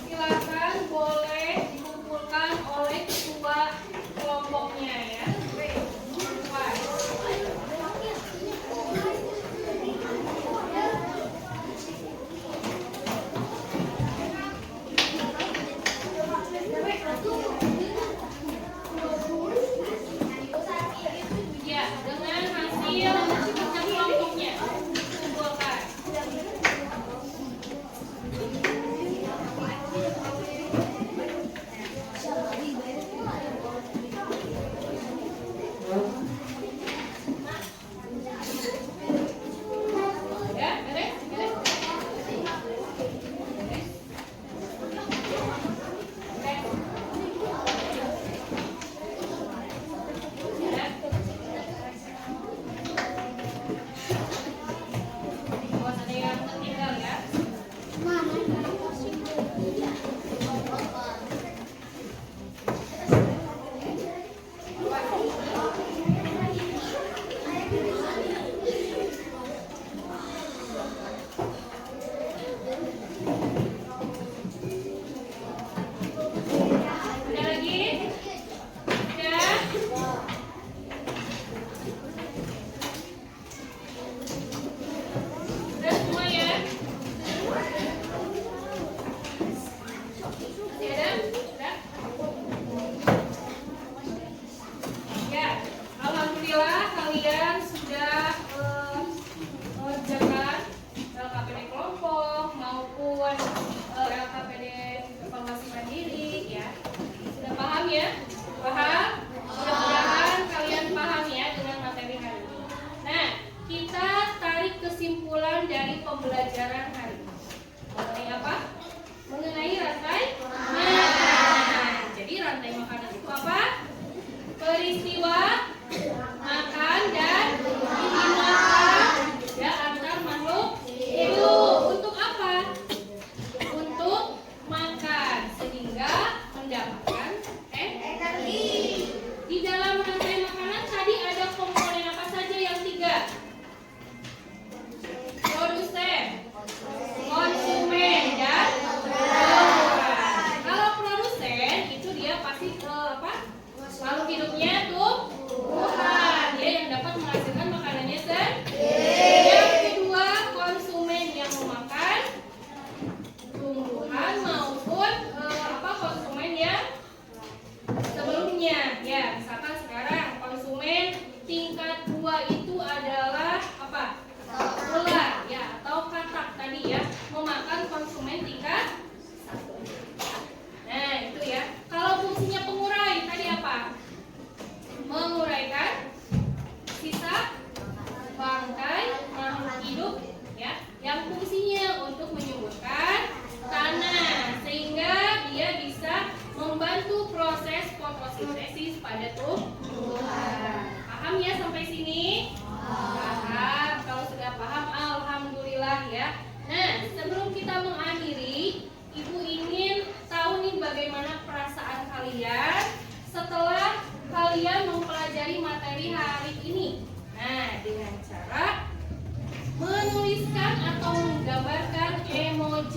silakan boleh dikumpulkan oleh ketua kelompoknya ya. Kumpulkan. Ya, dengan hasil kerja kelompoknya kumpulkan. Ya, beres? Beres? Beres? Beres? Ya. Awas ada yang tertinggal ya. Ada lagi? Sudah? Sudah semua ya? Masih ada? Sudah? Ya, alhamdulillah kalian sudah mengerjakan LKPD kelompok maupun LKPD evaluasi mandiri ya. Sudah paham ya? Paham? Mudah-mudahan kalian paham ya dengan materi hari ini. Nah, kita tarik kesimpulan dari pembelajaran hari ini. Mengenai apa? Mengenai rantai makanan. Jadi rantai makanan itu apa? Peristiwa makan dan dimakan ya antar makhluk hidup. Untuk apa? Untuk makan sehingga mendapatkan energi. Di dalam rantai makanan tadi ada komponen apa saja yang 3? Produsen, konsumen, dan pengolahan. Kalau produsen itu dia pasti makhluk hidupnya tuh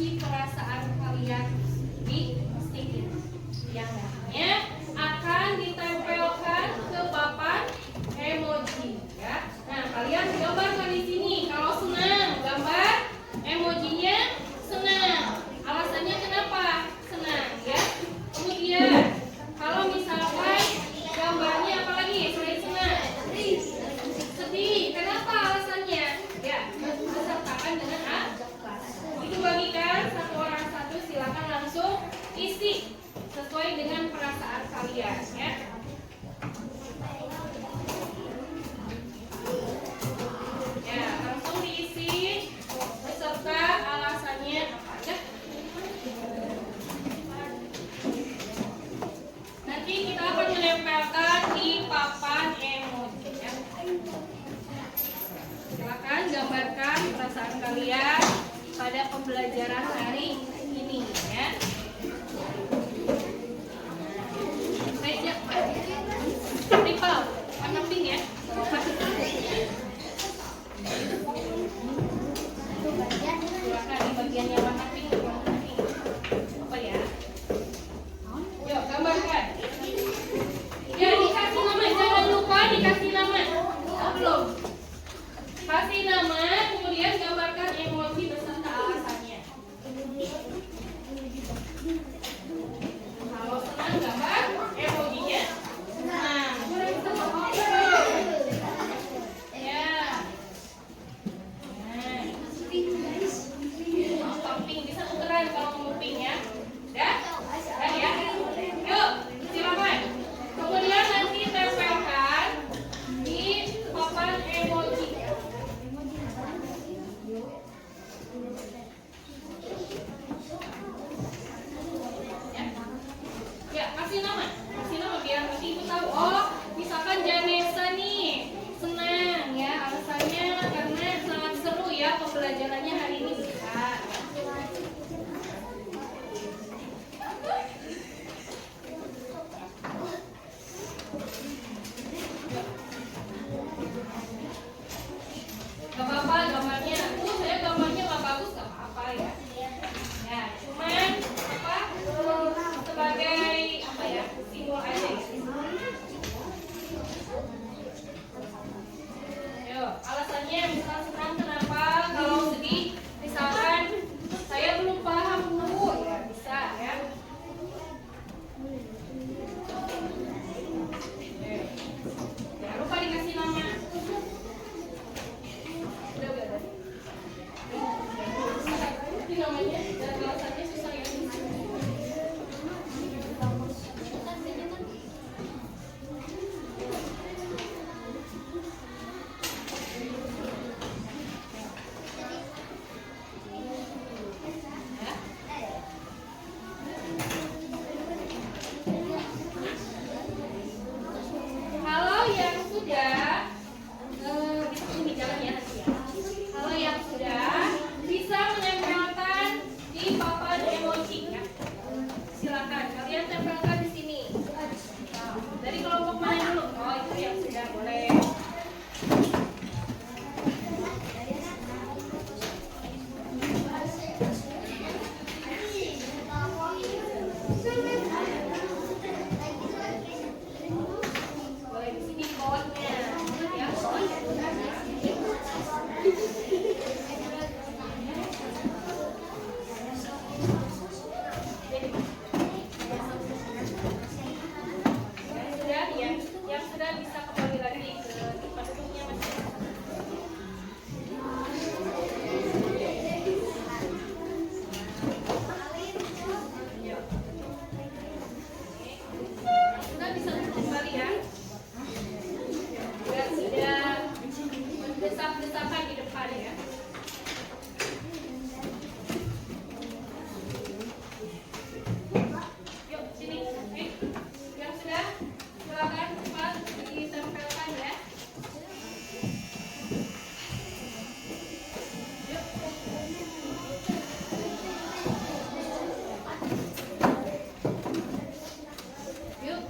emoji perasaan kalian di stick ini. Yang nantinya akan ditempelkan ke papan emoji ya. Nah, kalian gambarkan di sini. Kalau senang, gambar emojinya senang. Alasannya kenapa? Senang ya. Kemudian kalau misalkan gambarnya apa lagi selain senang? Sedih. Kenapa alasannya? Ya, disertakan dengan A. Itu bagikan satu orang satu, silakan langsung isi sesuai dengan perasaan kalian ya. Ya, langsung diisi beserta alasannya apa ya. Nanti kita akan menempelkan di papan emoji ya. Silakan gambarkan perasaan kalian pada pembelajaran hari ini ya. Meja triple warna pink ya. Silakan di bagian yang warna pink, apa ya? Yuk gambarkan. Ya, dikasih nama, jangan lupa dikasih nama. Oh, belum. Kasih nama, kemudian gambarkan emoji beserta alasannya. Kalau senang gambar emojinya senang. Ya. Nah, topping bisa tukeran kalau mau pink ya. Udah? Udah ya. Yuk, silakan. Kemudian nanti tempelkan di papan emoji. Ya, kasih nama biar nanti ibu tahu. Oh, misalkan Janesa nih senang ya, alasannya karena sangat seru ya pembelajarannya hari ini bisa. Gak apa-apa gambarnya, saya gambarnya gak bagus gak apa-apa ya. Ya, cuman apa sebagai apa ya simbol aja ya. Yo, alasannya misalkan senang kenapa, kalau sedih misalkan saya belum paham bu, ya bisa ya. Jangan lupa dikasih nama. Udah. Ini namanya dan alasannya susah ya. Kalau yang sudah ini jalan ya nanti ya. Kalau yang sudah bisa menempelkan di papan emoji ya. Silakan kalian tempelkan di sini. Nah, dari kelompok mana dulu? Oh, itu yang sudah boleh. Boleh di sini bawahnya. Ya, yang sudah bisa kembali lagi ke tempat duduknya masing-masing. Sudah bisa duduk kembali ya. Biar tidak desak-desakan di depan ya. Yuk sini. Yang sudah silakan cepat ditempelkan ya. Yuk. Yuk.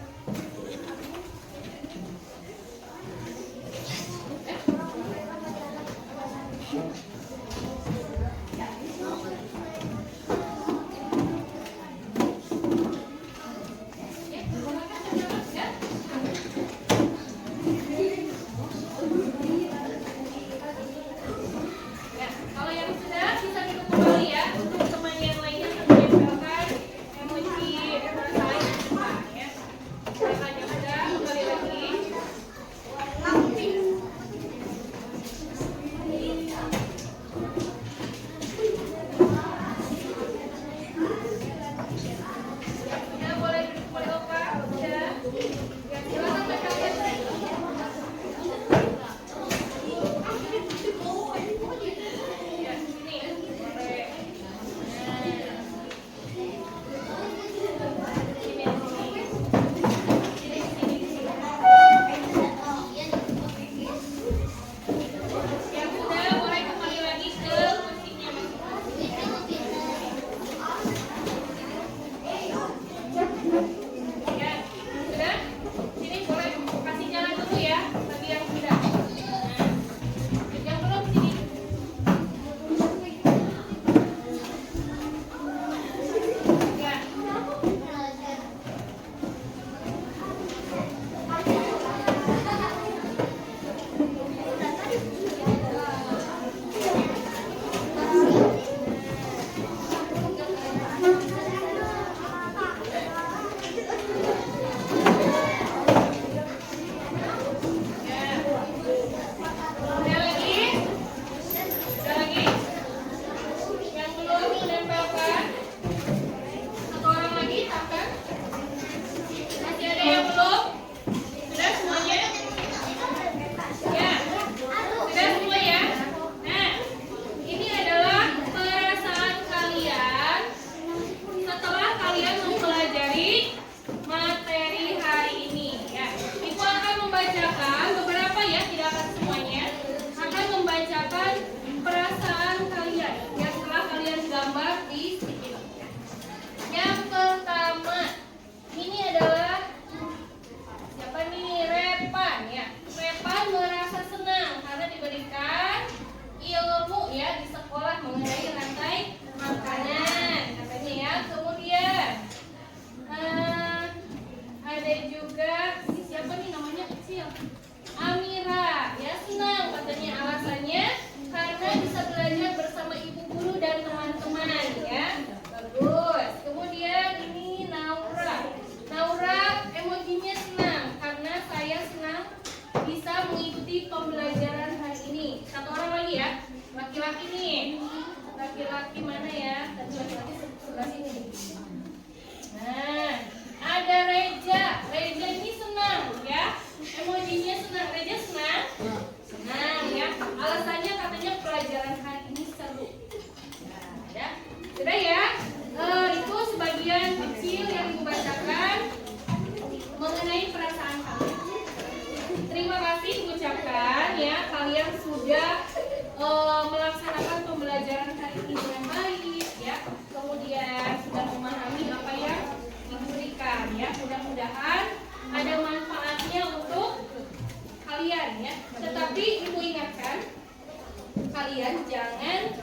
kalian jangan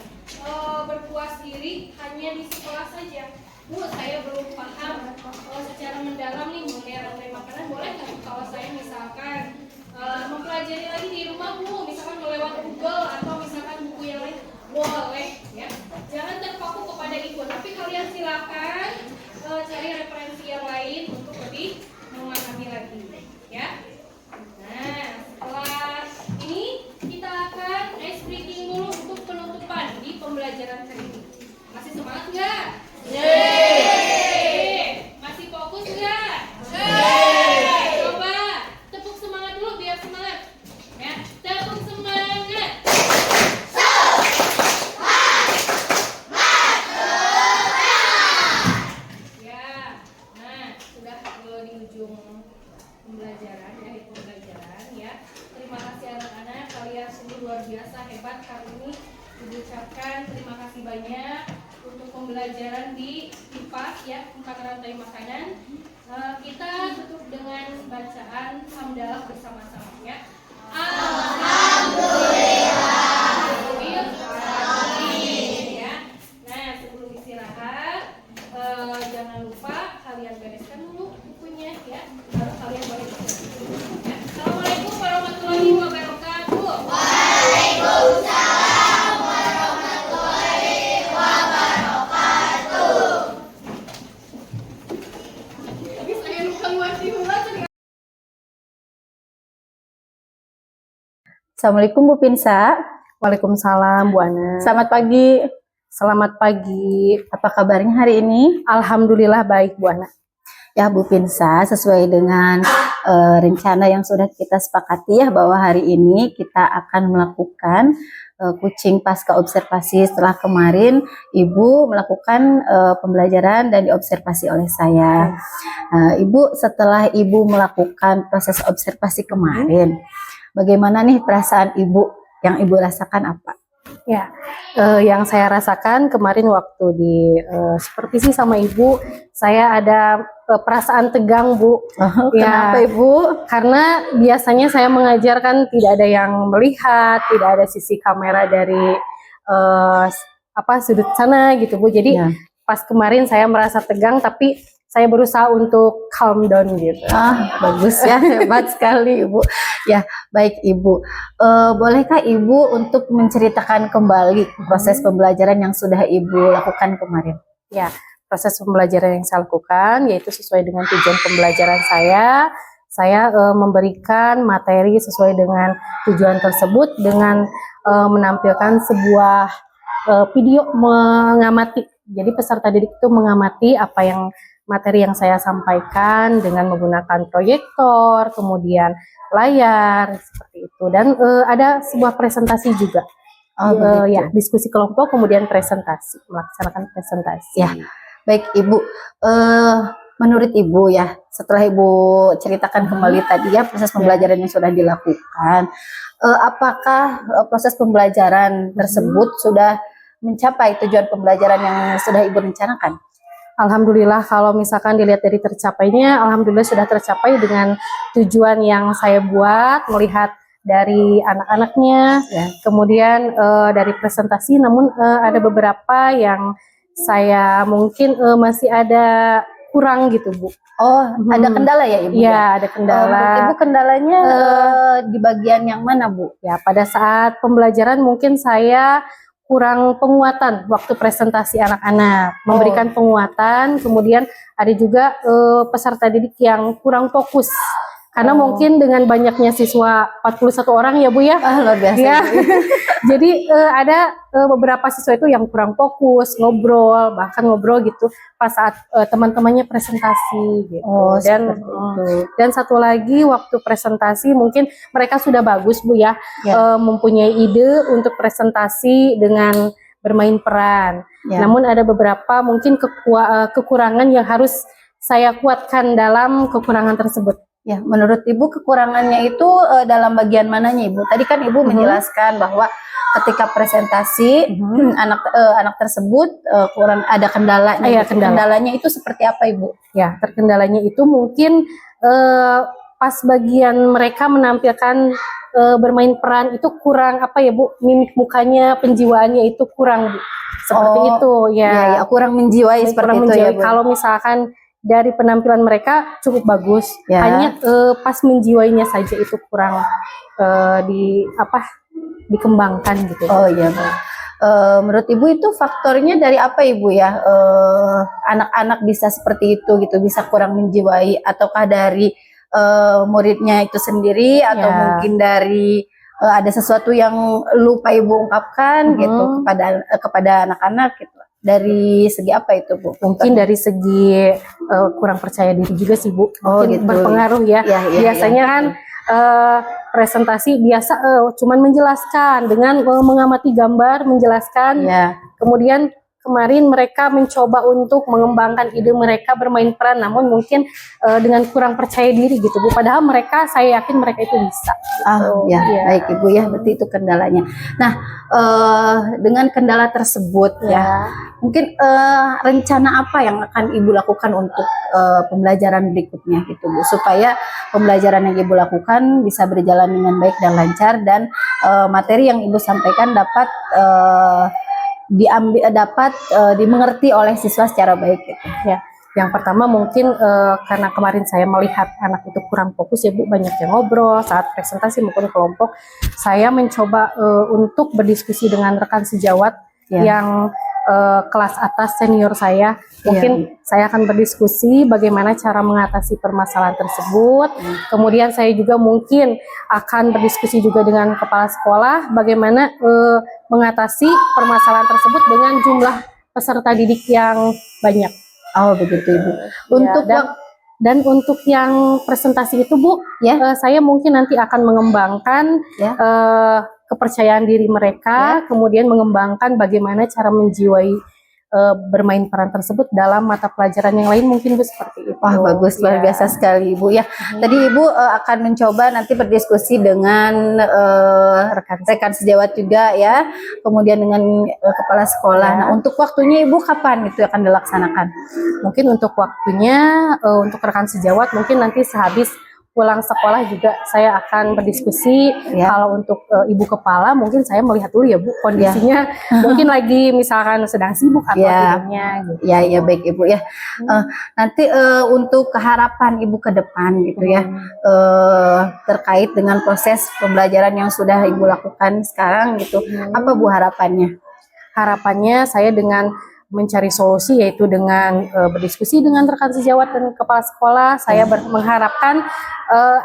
berpuas diri hanya di sekolah saja. Bu, saya belum paham secara mendalam nih mengenai rantai makanan, boleh nggak kalau saya misalkan mempelajari lagi di rumah, Bu, misalkan melewat Google atau misalkan buku yang lain, boleh ya. Jangan terpaku kepada itu, tapi kalian silakan cari referensi yang lain untuk lebih memahami lagi ya. Nah, setelah ini kita akan ice breaking dulu untuk penutupan di pembelajaran kali ini. Masih semangat nggak? Masih fokus nggak? Coba tepuk semangat dulu biar semangat ya. Tepuk semangat. Ya, nah sudah di ujung pembelajaran, di akhir pembelajaran ya. Terima kasih anak-anak, kalian sungguh luar biasa hebat. Kali ini Ibu ucapkan terima kasih banyak untuk pembelajaran di IPAS ya, tentang rantai makanan. Kita tutup dengan bacaan hamdalah bersama-sama ya. Alhamdulillah ya. Nah, sebelum istirahat jangan lupa kalian bereskan dulu bukunya ya. Baru kalian boleh istirahat ya. Assalamualaikum warahmatullahi wabarakatuh. Waalaikumsalam warahmatullahi wabarakatuh. Tapi saya lupa ngasih ulang. Assalamualaikum Bu Pinsa. Waalaikumsalam Bu Ana. Selamat pagi. Selamat pagi. Apa kabarnya hari ini? Alhamdulillah baik Bu Ana. Ya Bu Pinsa, sesuai dengan rencana yang sudah kita sepakati ya, bahwa hari ini kita akan melakukan kucing pasca observasi setelah kemarin Ibu melakukan pembelajaran dan diobservasi oleh saya. Ibu, setelah Ibu melakukan proses observasi kemarin, bagaimana nih perasaan Ibu? Yang Ibu rasakan apa? Ya, yang saya rasakan kemarin waktu di supervisi sama Ibu, saya ada perasaan tegang Bu. Kenapa Ibu? Karena biasanya saya mengajarkan tidak ada yang melihat, tidak ada sisi kamera dari sudut sana gitu Bu. Jadi pas kemarin saya merasa tegang, tapi saya berusaha untuk calm down gitu. Bagus ya, hebat sekali Ibu. Ya, baik Ibu. Bolehkah Ibu untuk menceritakan kembali proses pembelajaran yang sudah Ibu lakukan kemarin? Ya, proses pembelajaran yang saya lakukan yaitu sesuai dengan tujuan pembelajaran saya. Saya memberikan materi sesuai dengan tujuan tersebut dengan menampilkan sebuah video mengamati. Jadi peserta didik itu mengamati apa yang materi yang saya sampaikan dengan menggunakan proyektor, kemudian layar seperti itu, dan ada sebuah presentasi juga. Ya, diskusi kelompok kemudian presentasi, melaksanakan presentasi. Ya, baik Ibu. Menurut Ibu ya, setelah Ibu ceritakan kembali tadi ya proses pembelajaran yang sudah dilakukan, apakah proses pembelajaran tersebut sudah mencapai tujuan pembelajaran yang sudah Ibu rencanakan? Alhamdulillah, kalau misalkan dilihat dari tercapainya, alhamdulillah sudah tercapai dengan tujuan yang saya buat, melihat dari anak-anaknya, kemudian dari presentasi, namun ada beberapa yang saya mungkin masih ada kurang gitu Bu. Ada kendala ya Ibu? Iya, ada kendala. Ibu kendalanya di bagian yang mana Bu? Ya, pada saat pembelajaran mungkin saya kurang penguatan waktu presentasi anak-anak, memberikan penguatan, kemudian ada juga peserta didik yang kurang fokus. Karena mungkin dengan banyaknya siswa 41 orang ya Bu ya. Luar biasa. Ya. Jadi ada beberapa siswa itu yang kurang fokus, bahkan ngobrol gitu pas saat teman-temannya presentasi gitu. Dan satu lagi waktu presentasi mungkin mereka sudah bagus Bu ya, mempunyai ide untuk presentasi dengan bermain peran. Namun ada beberapa mungkin kekurangan yang harus saya kuatkan dalam kekurangan tersebut. Ya, menurut Ibu kekurangannya itu dalam bagian mananya Ibu? Tadi kan Ibu menjelaskan bahwa ketika presentasi anak tersebut kurang ada kendalanya. Kendalanya itu seperti apa Ibu? Ya, terkendalanya itu mungkin pas bagian mereka menampilkan bermain peran itu kurang apa ya Bu, mimik mukanya, penjiwaannya itu kurang Bu. Seperti Oh, itu ya. Ya, kurang menjiwai seperti Kurang itu menjiwai. ya, Bu. Kalau misalkan dari penampilan mereka cukup bagus, Ya. hanya pas menjiwainya saja itu kurang dikembangkan gitu. Oh iya, Bu. Menurut Ibu itu faktornya dari apa Ibu ya? Anak-anak bisa seperti itu gitu, bisa kurang menjiwai, ataukah dari muridnya itu sendiri, atau Ya. mungkin dari ada sesuatu yang lupa Ibu ungkapkan gitu kepada anak-anak gitu. Dari segi apa itu, Bu? Mungkin dari segi kurang percaya diri juga sih Bu, Oh, mungkin gitu. berpengaruh ya. Ya, Biasanya kan presentasi biasa cuman menjelaskan dengan mengamati gambar, menjelaskan. Ya. Kemudian kemarin mereka mencoba untuk mengembangkan ide mereka bermain peran, namun mungkin dengan kurang percaya diri gitu Bu. Padahal saya yakin mereka itu bisa. Ya, Iya. baik Ibu ya, berarti itu kendalanya. Nah, dengan kendala tersebut ya, mungkin rencana apa yang akan Ibu lakukan untuk pembelajaran berikutnya gitu Bu, supaya pembelajaran yang Ibu lakukan bisa berjalan dengan baik dan lancar, dan materi yang Ibu sampaikan dapat dimengerti oleh siswa secara baik gitu. Ya, yang pertama mungkin karena kemarin saya melihat anak itu kurang fokus ya Bu, banyak yang ngobrol saat presentasi maupun kelompok. Saya mencoba untuk berdiskusi dengan rekan sejawat yang kelas atas senior saya. Mungkin saya akan berdiskusi bagaimana cara mengatasi permasalahan tersebut. Kemudian saya juga mungkin akan berdiskusi juga dengan kepala sekolah bagaimana mengatasi permasalahan tersebut dengan jumlah peserta didik yang banyak. Oh begitu Ibu. Untuk dan untuk yang presentasi itu Bu, saya mungkin nanti akan mengembangkan kepercayaan diri mereka, kemudian mengembangkan bagaimana cara menjiwai bermain peran tersebut dalam mata pelajaran yang lain mungkin Bu, seperti itu. Wah bagus, luar biasa sekali Ibu ya. Tadi Ibu akan mencoba nanti berdiskusi dengan rekan sejawat juga ya, kemudian dengan kepala sekolah. Nah untuk waktunya Ibu kapan itu akan dilaksanakan? Mungkin untuk waktunya untuk rekan sejawat mungkin nanti sehabis pulang sekolah juga saya akan berdiskusi. Kalau untuk ibu kepala mungkin saya melihat dulu ya Bu kondisinya, mungkin lagi misalkan sedang sibuk atau tidurnya gitu. Ya baik Ibu ya. Nanti untuk harapan Ibu ke depan gitu ya, terkait dengan proses pembelajaran yang sudah Ibu lakukan sekarang gitu, apa Bu harapannya? Harapannya saya dengan mencari solusi, yaitu dengan berdiskusi dengan rekan sejawat dan kepala sekolah. Saya mengharapkan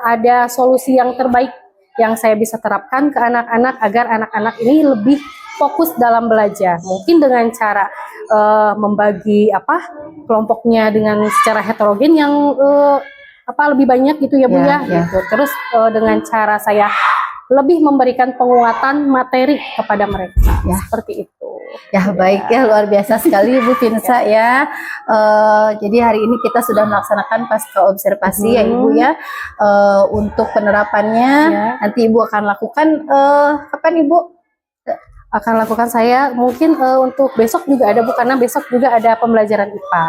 ada solusi yang terbaik yang saya bisa terapkan ke anak-anak agar anak-anak ini lebih fokus dalam belajar. Mungkin dengan cara membagi kelompoknya dengan secara heterogen yang lebih banyak gitu ya Bu ya. Gitu. Terus dengan cara saya lebih memberikan penguatan materi kepada mereka, seperti itu. Ya baik ya, luar biasa sekali Ibu Pinsa ya. Jadi hari ini kita sudah melaksanakan pasca observasi ya Ibu ya. Untuk penerapannya nanti Ibu akan lakukan kapan Ibu? Akan lakukan saya mungkin untuk besok juga ada Bu, karena besok juga ada pembelajaran IPA.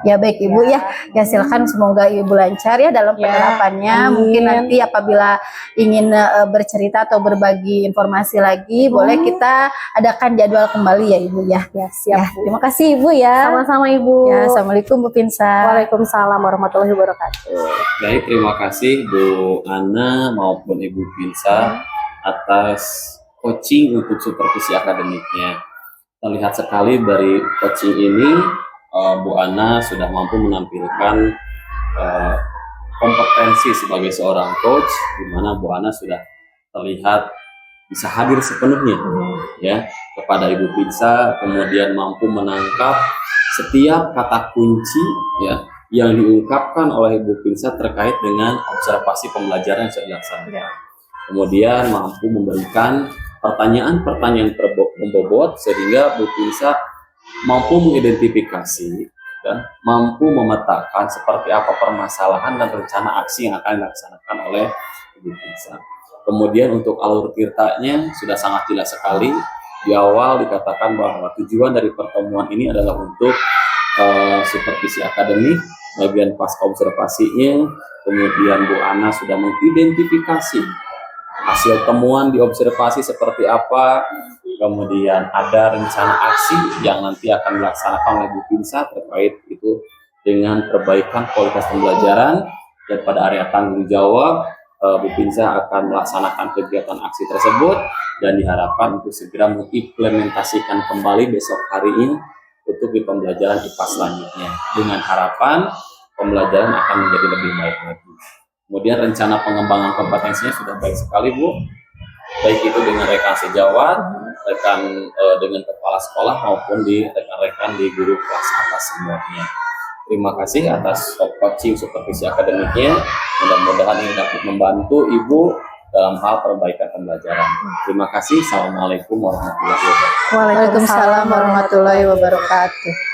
Ya baik Ibu ya. Ya silakan, semoga Ibu lancar ya dalam penerapannya. Mungkin nanti apabila ingin bercerita atau berbagi informasi lagi, boleh kita adakan jadwal kembali ya Ibu ya. Siap Bu. Terima kasih Ibu ya. Sama-sama Ibu. Ya, Assalamualaikum Bu Pinsa. Waalaikumsalam warahmatullahi wabarakatuh. Baik, terima kasih Bu Ana maupun Ibu Pinsa atas coaching untuk supervisi akademiknya. Terlihat sekali dari coaching ini, Bu Ana sudah mampu menampilkan kompetensi sebagai seorang coach, di mana Bu Ana sudah terlihat bisa hadir sepenuhnya ya kepada Ibu Pinsa, kemudian mampu menangkap setiap kata kunci ya yang diungkapkan oleh Ibu Pinsa terkait dengan observasi pembelajaran yang sudah dilaksanakan. Kemudian mampu memberikan pertanyaan-pertanyaan membobot sehingga Bu Pinsa mampu mengidentifikasi dan mampu memetakan seperti apa permasalahan dan rencana aksi yang akan dilaksanakan oleh Ibu Pinsa. Kemudian untuk alur tirtanya sudah sangat jelas sekali. Di awal dikatakan bahwa tujuan dari pertemuan ini adalah untuk supervisi akademik, bagian pasca observasinya. Kemudian Bu Ana sudah mengidentifikasi hasil temuan di observasi seperti apa, kemudian ada rencana aksi yang nanti akan dilaksanakan oleh Bu Pinsa terkait itu dengan perbaikan kualitas pembelajaran, dan pada area tanggung jawab Bu Pinsa akan melaksanakan kegiatan aksi tersebut dan diharapkan untuk segera mengimplementasikan kembali besok hari ini untuk di pembelajaran IPA selanjutnya, dengan harapan pembelajaran akan menjadi lebih baik lagi. Kemudian rencana pengembangan kompetensinya sudah baik sekali Bu, baik itu dengan rekan sejawat, rekan dengan kepala sekolah maupun di rekan-rekan di guru kelas atas semuanya. Terima kasih atas coaching supervisi akademiknya. Mudah-mudahan ini dapat membantu Ibu dalam hal perbaikan pembelajaran. Terima kasih. Assalamualaikum warahmatullahi wabarakatuh. Waalaikumsalam warahmatullahi wabarakatuh.